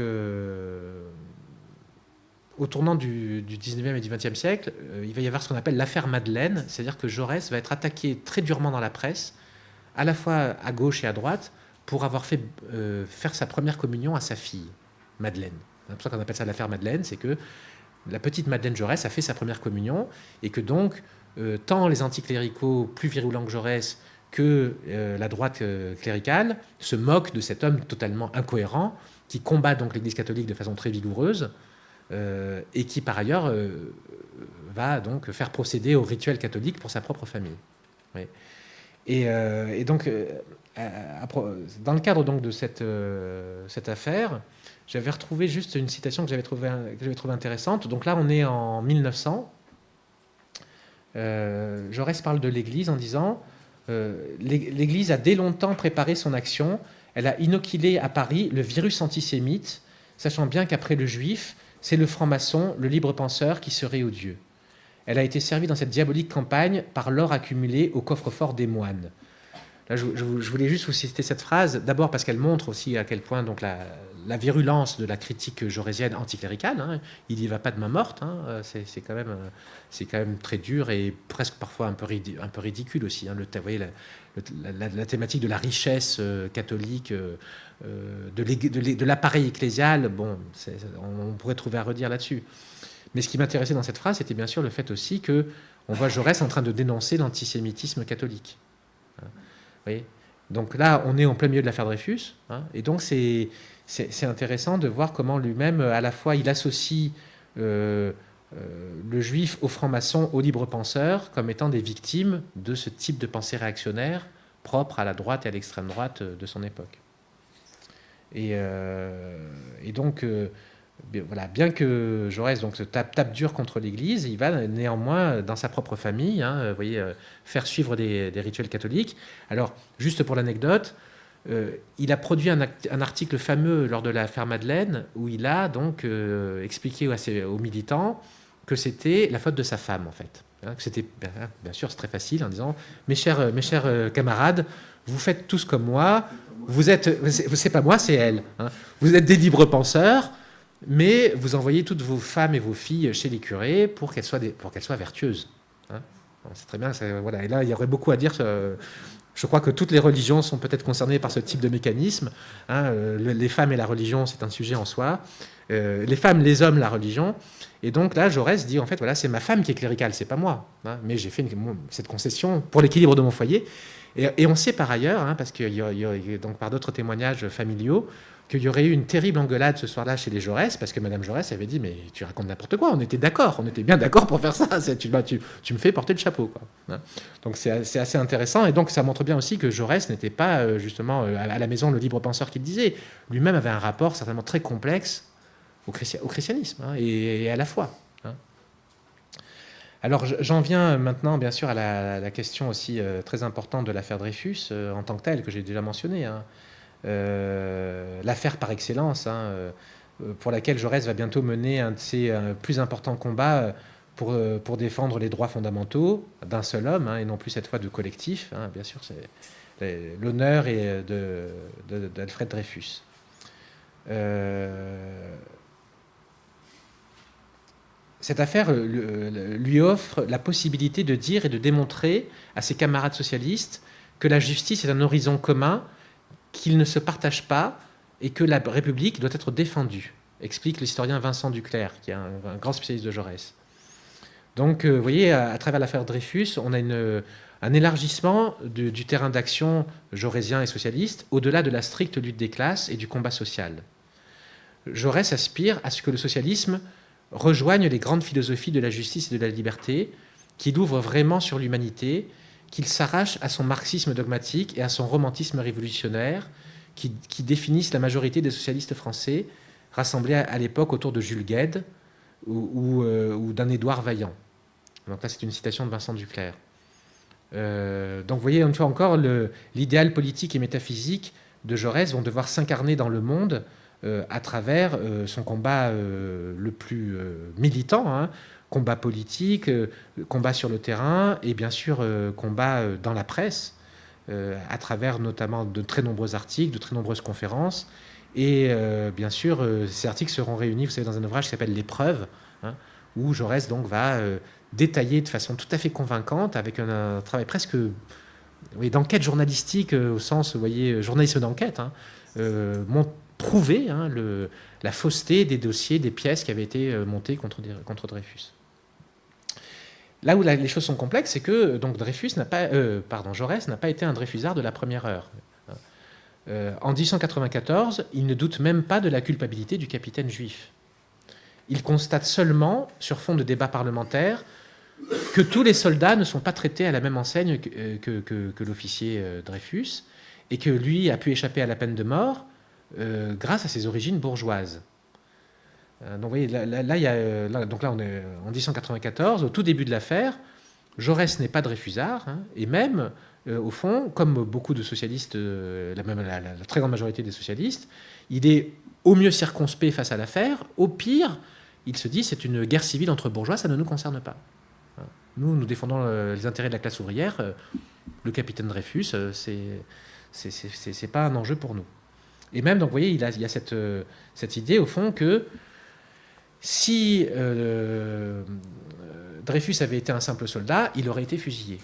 au tournant du 19e et du 20e siècle, il va y avoir ce qu'on appelle l'affaire Madeleine, c'est-à-dire que Jaurès va être attaqué très durement dans la presse, à la fois à gauche et à droite, pour avoir fait faire sa première communion à sa fille, Madeleine. C'est pour ça qu'on appelle ça l'affaire Madeleine, c'est que la petite Madeleine Jaurès a fait sa première communion, et que donc, tant les anticléricaux plus virulents que Jaurès que la droite cléricale se moquent de cet homme totalement incohérent, qui combat donc l'Église catholique de façon très vigoureuse, et qui par ailleurs va donc faire procéder au rituel catholique pour sa propre famille. Oui. Et donc, dans le cadre donc de cette affaire, j'avais retrouvé juste une citation que j'avais trouvé intéressante. Donc là, on est en 1900. Jaurès parle de l'Église en disant l'Église a dès longtemps préparé son action. Elle a inoculé à Paris le virus antisémite, sachant bien qu'après le juif, c'est le franc-maçon, le libre penseur qui serait odieux. Elle a été servie dans cette diabolique campagne par l'or accumulé au coffre-fort des moines. Là, je voulais juste vous citer cette phrase, d'abord parce qu'elle montre aussi à quel point donc, la virulence de la critique jaurésienne anticléricale, hein, il n'y va pas de main morte, hein, c'est quand même très dur et presque parfois un peu ridicule aussi. Hein, vous voyez, la thématique de la richesse catholique, de l'appareil ecclésial, bon, on pourrait trouver à redire là-dessus. Mais ce qui m'intéressait dans cette phrase, c'était bien sûr le fait aussi qu'on voit Jaurès en train de dénoncer l'antisémitisme catholique. Vous voyez ? Donc là, on est en plein milieu de l'affaire Dreyfus, hein, et donc c'est intéressant de voir comment lui-même, à la fois, il associe le juif au franc-maçon, au libre-penseur, comme étant des victimes de ce type de pensée réactionnaire propre à la droite et à l'extrême droite de son époque. Et donc, voilà, bien que Jaurès donc, se tape dur contre l'Église, il va néanmoins, dans sa propre famille, hein, vous voyez, faire suivre des rituels catholiques. Alors, juste pour l'anecdote, il a produit un article fameux lors de l'affaire Madeleine, où il a donc expliqué aux militants que c'était la faute de sa femme, en fait. Hein, que c'était, bien sûr, c'est très facile, en disant « Mes chers camarades, vous faites tous comme moi, c'est pas moi, c'est elle. Hein. Vous êtes des libres penseurs, mais vous envoyez toutes vos femmes et vos filles chez les curés pour qu'elles soient vertueuses. Hein. C'est très bien. Voilà. Et là, il y aurait beaucoup à dire. Je crois que toutes les religions sont peut-être concernées par ce type de mécanisme. Hein. Les femmes et la religion, c'est un sujet en soi. Les femmes, les hommes, la religion. Et donc là, Jaurès dit, en fait, voilà, c'est ma femme qui est cléricale, c'est pas moi. Hein. Mais j'ai fait cette concession pour l'équilibre de mon foyer. Et on sait par ailleurs, hein, parce qu'il y a donc par d'autres témoignages familiaux, qu'il y aurait eu une terrible engueulade ce soir-là chez les Jaurès, parce que Madame Jaurès avait dit « Mais tu racontes n'importe quoi, on était d'accord, on était bien d'accord pour faire ça, tu me fais porter le chapeau. » hein. Donc c'est assez intéressant, et donc ça montre bien aussi que Jaurès n'était pas justement à la maison le libre penseur qu'il disait. Lui-même avait un rapport certainement très complexe au christianisme, hein, et à la foi. Hein. Alors j'en viens maintenant bien sûr à la question aussi très importante de l'affaire Dreyfus en tant que telle, que j'ai déjà mentionnée. Hein. L'affaire par excellence, hein, pour laquelle Jaurès va bientôt mener un de ses plus importants combats pour défendre les droits fondamentaux d'un seul homme, hein, et non plus cette fois de collectif. Hein, bien sûr, c'est l'honneur d'Alfred Dreyfus. Cette affaire lui offre la possibilité de dire et de démontrer à ses camarades socialistes que la justice est un horizon commun, qu'ils ne se partagent pas et que la République doit être défendue, explique l'historien Vincent Duclerc, qui est un grand spécialiste de Jaurès. Donc, vous voyez, à travers l'affaire Dreyfus, on a un élargissement du terrain d'action jaurésien et socialiste au-delà de la stricte lutte des classes et du combat social. Jaurès aspire à ce que le socialisme rejoigne les grandes philosophies de la justice et de la liberté, qu'il ouvre vraiment sur l'humanité, qu'il s'arrache à son marxisme dogmatique et à son romantisme révolutionnaire qui définissent la majorité des socialistes français rassemblés à l'époque autour de Jules Guesde ou d'un Édouard Vaillant. Donc là, c'est une citation de Vincent Duclerc. Donc vous voyez, une fois encore, l'idéal politique et métaphysique de Jaurès vont devoir s'incarner dans le monde à travers son combat le plus militant, hein, combat politique, combat sur le terrain et bien sûr combat dans la presse, à travers notamment de très nombreux articles, de très nombreuses conférences. Et bien sûr, ces articles seront réunis, vous savez, dans un ouvrage qui s'appelle L'épreuve, hein, où Jaurès donc va détailler de façon tout à fait convaincante, avec un travail presque d'enquête journalistique, au sens, vous voyez, journaliste d'enquête, hein, prouver hein, la fausseté des dossiers, des pièces qui avaient été montées contre Dreyfus. Là où les choses sont complexes, c'est que donc Jaurès n'a pas été un Dreyfusard de la première heure. En 1894, il ne doute même pas de la culpabilité du capitaine juif. Il constate seulement, sur fond de débat parlementaire, que tous les soldats ne sont pas traités à la même enseigne que l'officier Dreyfus, et que lui a pu échapper à la peine de mort grâce à ses origines bourgeoises. Donc, vous voyez, donc là, on est en 1894, au tout début de l'affaire. Jaurès n'est pas Dreyfusard, hein, et même, au fond, comme beaucoup de socialistes, la très grande majorité des socialistes, il est au mieux circonspect face à l'affaire, au pire, il se dit c'est une guerre civile entre bourgeois, ça ne nous concerne pas. Nous défendons les intérêts de la classe ouvrière. Le capitaine Dreyfus, c'est pas un enjeu pour nous. Et même, donc, vous voyez, il y a cette idée, au fond, que si Dreyfus avait été un simple soldat, il aurait été fusillé.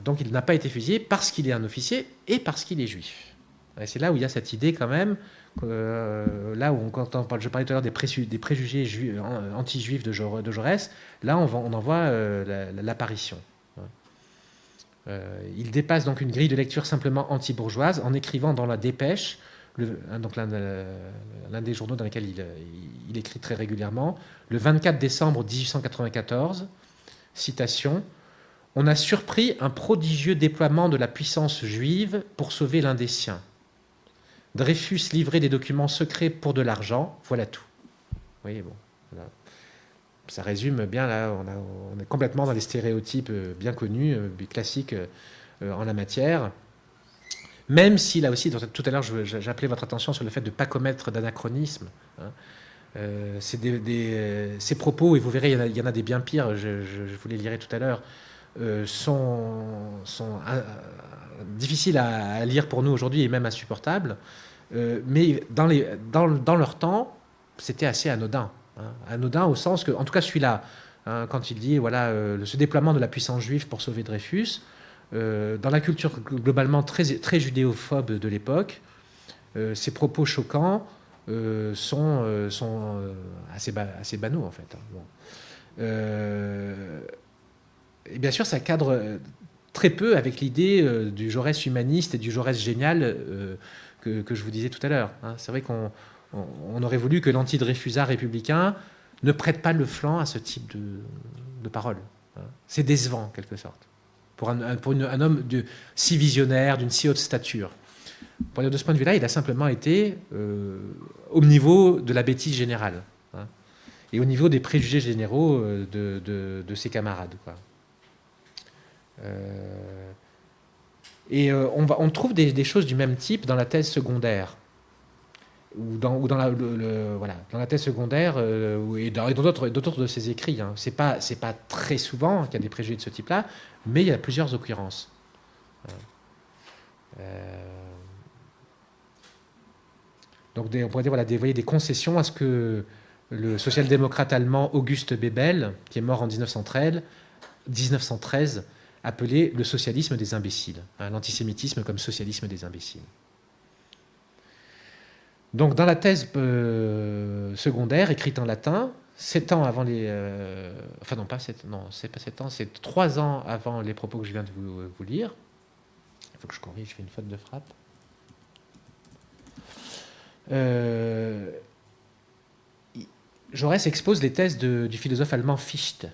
Donc il n'a pas été fusillé parce qu'il est un officier et parce qu'il est juif. Et c'est là où il y a cette idée quand même, là où je parlais tout à l'heure des préjugés anti-juifs de Jaurès, là on en voit l'apparition. Il dépasse donc une grille de lecture simplement anti-bourgeoise en écrivant dans la Dépêche, donc l'un des journaux dans lesquels il écrit très régulièrement, le 24 décembre 1894, citation, « On a surpris un prodigieux déploiement de la puissance juive pour sauver l'un des siens. Dreyfus livrait des documents secrets pour de l'argent, voilà tout. » Vous voyez, bon, voilà. Ça résume bien, là, on est complètement dans les stéréotypes bien connus, classiques en la matière. Même si, là aussi, tout à l'heure, j'appelais votre attention sur le fait de ne pas commettre d'anachronisme. Hein. Ces propos, et vous verrez, il y en a des bien pires, je vous les lirai tout à l'heure, sont difficiles à lire pour nous aujourd'hui et même insupportables. Mais dans leur temps, c'était assez anodin. Hein. Anodin au sens que, en tout cas celui-là, hein, quand il dit voilà, ce déploiement de la puissance juive pour sauver Dreyfus, dans la culture globalement très judéophobe de l'époque, ces propos choquants sont assez banaux en fait. Bon. Et bien sûr, ça cadre très peu avec l'idée du Jaurès humaniste et du Jaurès génial que je vous disais tout à l'heure. Hein. C'est vrai qu'on aurait voulu que l'anti-Dreyfusard républicain ne prête pas le flanc à ce type de paroles. Hein. C'est décevant, en quelque sorte, pour un homme si visionnaire, d'une si haute stature. Pour dire de ce point de vue-là, il a simplement été au niveau de la bêtise générale, hein, et au niveau des préjugés généraux de ses camarades, quoi. On trouve des choses du même type dans la thèse secondaire, ou dans la thèse secondaire et dans d'autres de ses écrits. Hein. C'est pas très souvent qu'il y a des préjugés de ce type-là, mais il y a plusieurs occurrences. Donc on pourrait dire des concessions à ce que le social-démocrate allemand Auguste Bebel, qui est mort en 1913, appelait le socialisme des imbéciles, hein, l'antisémitisme comme socialisme des imbéciles. Donc dans la thèse secondaire, écrite en latin, 7 ans avant les... enfin non, c'est pas 7 ans, c'est 3 ans avant les propos que je viens de vous lire. Il faut que je corrige, je fais une faute de frappe. Jaurès expose les thèses du philosophe allemand Fichte.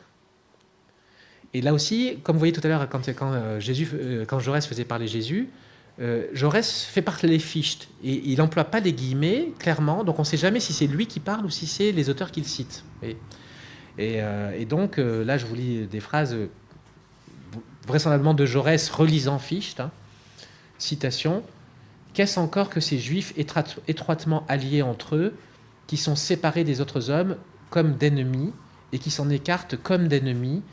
Et là aussi, comme vous voyez tout à l'heure, quand Jaurès faisait parler Jésus, Jaurès fait parler Fichte. Et il n'emploie pas les guillemets, clairement, donc on ne sait jamais si c'est lui qui parle ou si c'est les auteurs qu'il cite. Et donc, là, je vous lis des phrases vraisemblablement de Jaurès relisant Fichte. Hein. Citation. « Qu'est-ce encore que ces juifs étroitement alliés entre eux, qui sont séparés des autres hommes comme d'ennemis, et qui s'en écartent comme d'ennemis,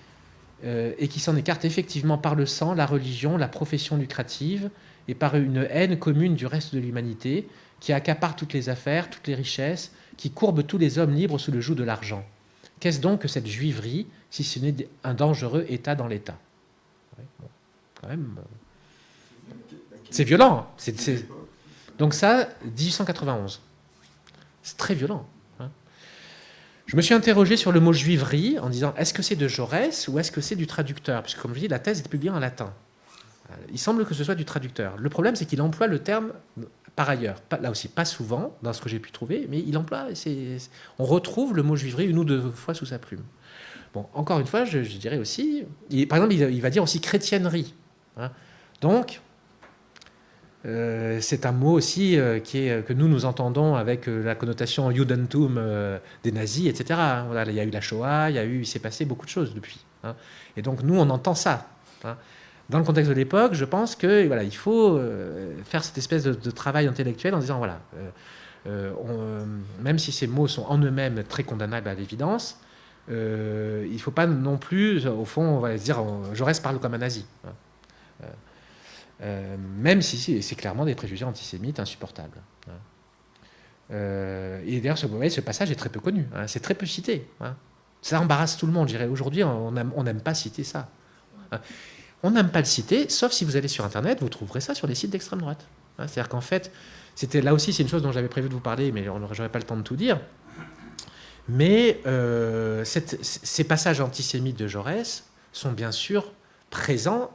et qui s'en écartent effectivement par le sang, la religion, la profession lucrative, et par une haine commune du reste de l'humanité, qui accapare toutes les affaires, toutes les richesses, qui courbe tous les hommes libres sous le joug de l'argent. Qu'est-ce donc que cette juiverie, si ce n'est un dangereux État dans l'État ?» Ouais, bon, quand même... C'est violent. Donc ça, 1891. C'est très violent. Hein. Je me suis interrogé sur le mot juiverie en disant, est-ce que c'est de Jaurès ou est-ce que c'est du traducteur? Puisque comme je dis, la thèse est publiée en latin. Il semble que ce soit du traducteur. Le problème, c'est qu'il emploie le terme par ailleurs. Là aussi, pas souvent, dans ce que j'ai pu trouver, mais il emploie. On retrouve le mot juiverie une ou deux fois sous sa plume. Bon, encore une fois, je dirais aussi. Par exemple, il va dire aussi chrétiennerie. Hein. Donc, c'est un mot aussi que nous entendons avec la connotation Judentum des nazis, etc. Hein. Voilà, il y a eu la Shoah, il s'est passé beaucoup de choses depuis. Hein. Et donc, nous, on entend ça. Hein. Dans le contexte de l'époque, je pense que voilà, il faut faire cette espèce de travail intellectuel en disant voilà, même si ces mots sont en eux-mêmes très condamnables à l'évidence, il ne faut pas non plus, au fond, on va se dire Jaurès parle comme un nazi. Hein. Même si c'est clairement des préjugés antisémites insupportables. Hein. Et d'ailleurs, ce passage est très peu connu. Hein. C'est très peu cité. Hein. Ça embarrasse tout le monde, je dirais. Aujourd'hui, on n'aime pas citer ça. Hein. On n'aime pas le citer, sauf si vous allez sur Internet, vous trouverez ça sur les sites d'extrême droite. Hein, c'est-à-dire qu'en fait, là aussi, c'est une chose dont j'avais prévu de vous parler, mais j'aurais pas le temps de tout dire. Mais ces passages antisémites de Jaurès sont bien sûr présents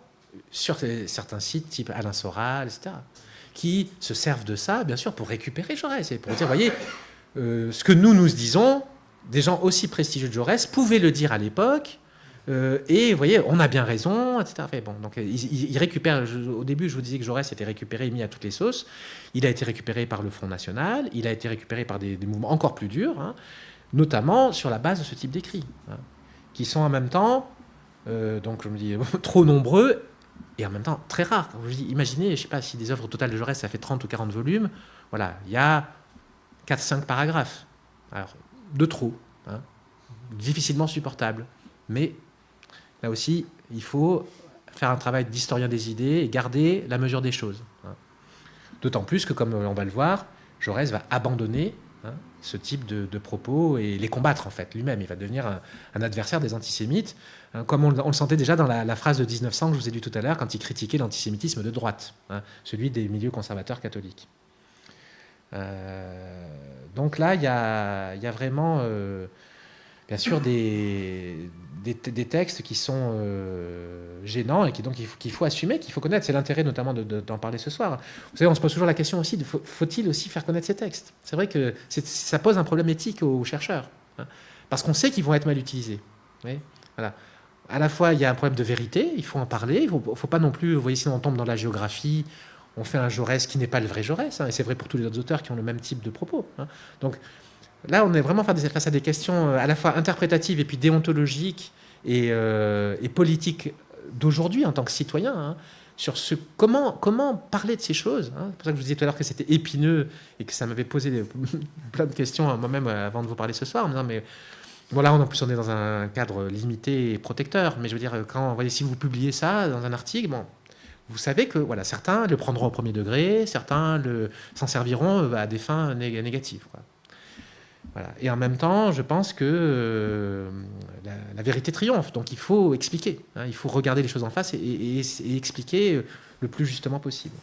sur certains sites type Alain Soral, etc., qui se servent de ça, bien sûr, pour récupérer Jaurès et pour dire, voyez, ce que nous disons, des gens aussi prestigieux de Jaurès pouvaient le dire à l'époque. Et vous voyez, on a bien raison, etc. Enfin, bon, donc il récupère. Au début, je vous disais que Jaurès était récupéré et mis à toutes les sauces. Il a été récupéré par le Front National. Il a été récupéré par des mouvements encore plus durs, hein, notamment sur la base de ce type d'écrits, hein, qui sont en même temps, donc je me dis, trop nombreux et en même temps très rares. Je dis, imaginez, je ne sais pas si des œuvres totales de Jaurès, ça fait 30 ou 40 volumes. Voilà, il y a 4-5 paragraphes. Alors, de trop, hein, difficilement supportable, mais là aussi, il faut faire un travail d'historien des idées et garder la mesure des choses. Hein. D'autant plus que, comme on va le voir, Jaurès va abandonner ce type de propos et les combattre, en fait, lui-même. Il va devenir un adversaire des antisémites, hein, comme on le sentait déjà dans la phrase de 1900 que je vous ai dit tout à l'heure, quand il critiquait l'antisémitisme de droite, hein, celui des milieux conservateurs catholiques. Donc là, il y a vraiment... bien sûr, des textes qui sont gênants et qu'il faut assumer, qu'il faut connaître. C'est l'intérêt notamment d'en parler ce soir. Vous savez, on se pose toujours la question aussi, faut-il aussi faire connaître ces textes? C'est vrai que ça pose un problème éthique aux chercheurs, hein, parce qu'on sait qu'ils vont être mal utilisés. Oui, voilà. À la fois, il y a un problème de vérité, il faut en parler, il ne faut pas non plus, vous voyez, sinon on tombe dans la géographie, on fait un Jaurès qui n'est pas le vrai Jaurès, hein, et c'est vrai pour tous les autres auteurs qui ont le même type de propos. Hein. Donc, là, on est vraiment face à des questions à la fois interprétatives et puis déontologiques et politiques d'aujourd'hui en tant que citoyen, hein, sur comment parler de ces choses. Hein. C'est pour ça que je vous disais tout à l'heure que c'était épineux et que ça m'avait posé plein de questions à moi-même avant de vous parler ce soir, en me disant, mais bon, là, en plus, on est dans un cadre limité et protecteur, mais je veux dire, quand, voyez, si vous publiez ça dans un article, bon, vous savez que voilà, certains le prendront au premier degré, certains s'en serviront à des fins négatives, quoi. Voilà. Et en même temps, je pense que la vérité triomphe. Donc il faut expliquer. Hein, il faut regarder les choses en face et expliquer le plus justement possible.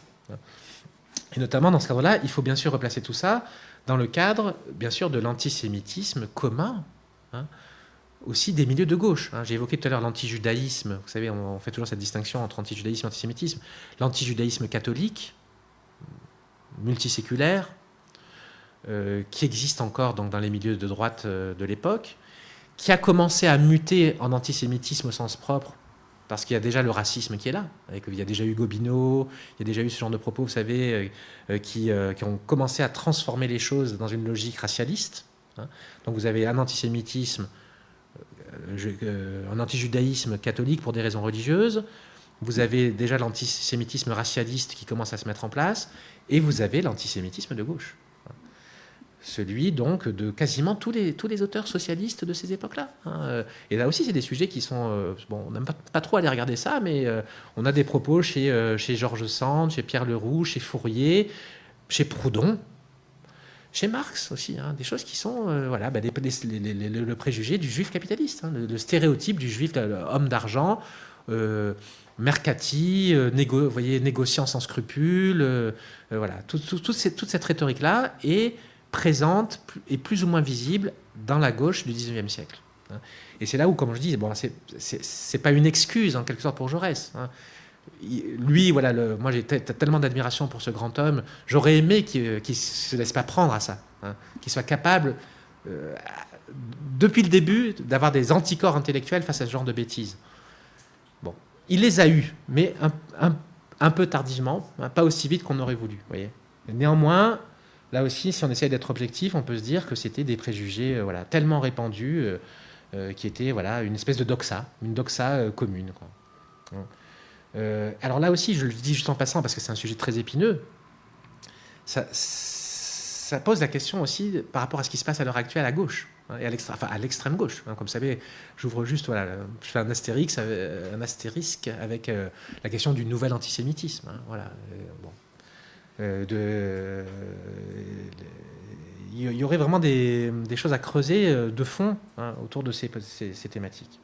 Et notamment dans ce cadre-là, il faut bien sûr replacer tout ça dans le cadre, bien sûr, de l'antisémitisme commun, hein, aussi des milieux de gauche. Hein. J'ai évoqué tout à l'heure l'antijudaïsme. Vous savez, on fait toujours cette distinction entre antijudaïsme et antisémitisme. L'antijudaïsme catholique, multiséculaire, qui existe encore donc, dans les milieux de droite de l'époque, qui a commencé à muter en antisémitisme au sens propre, parce qu'il y a déjà le racisme qui est là. Il y a déjà eu Gobineau, il y a déjà eu ce genre de propos, vous savez, qui ont commencé à transformer les choses dans une logique racialiste. Hein. Donc vous avez un antisémitisme, un antijudaïsme catholique pour des raisons religieuses, vous avez déjà l'antisémitisme racialiste qui commence à se mettre en place, et vous avez l'antisémitisme de gauche. Celui donc de quasiment tous les auteurs socialistes de ces époques-là. Hein. Et là aussi, c'est des sujets qui sont... bon, on n'aime pas trop aller regarder ça, mais on a des propos chez Georges Sand, chez Pierre Leroux, chez Fourier, chez Proudhon, chez Marx aussi. Hein, des choses qui sont voilà, le préjugé du juif capitaliste, hein, le stéréotype du juif homme d'argent, mercati, vous voyez, négociant sans scrupules. Voilà, toute cette rhétorique-là est présente et plus ou moins visible dans la gauche du XIXe siècle. Et c'est là où, comme je dis, bon, c'est pas une excuse en quelque sorte pour Jaurès. Hein. Lui, voilà, moi j'ai tellement d'admiration pour ce grand homme. J'aurais aimé qu'il ne se laisse pas prendre à ça, hein, qu'il soit capable, euh, depuis le début, d'avoir des anticorps intellectuels face à ce genre de bêtises. Bon, il les a eus, mais un peu tardivement, hein, pas aussi vite qu'on aurait voulu. Voyez. Néanmoins, là aussi, si on essaye d'être objectif, on peut se dire que c'était des préjugés voilà, tellement répandus qui étaient voilà, une espèce de doxa, une doxa commune. Quoi. Alors là aussi, je le dis juste en passant parce que c'est un sujet très épineux, ça pose la question aussi par rapport à ce qui se passe à l'heure actuelle à gauche, hein, et à l'extrême gauche. Hein. Comme vous savez, j'ouvre juste, voilà, je fais un astérisque avec la question du nouvel antisémitisme. Hein, voilà, bon. Il y aurait vraiment des choses à creuser de fond, hein, autour de ces thématiques.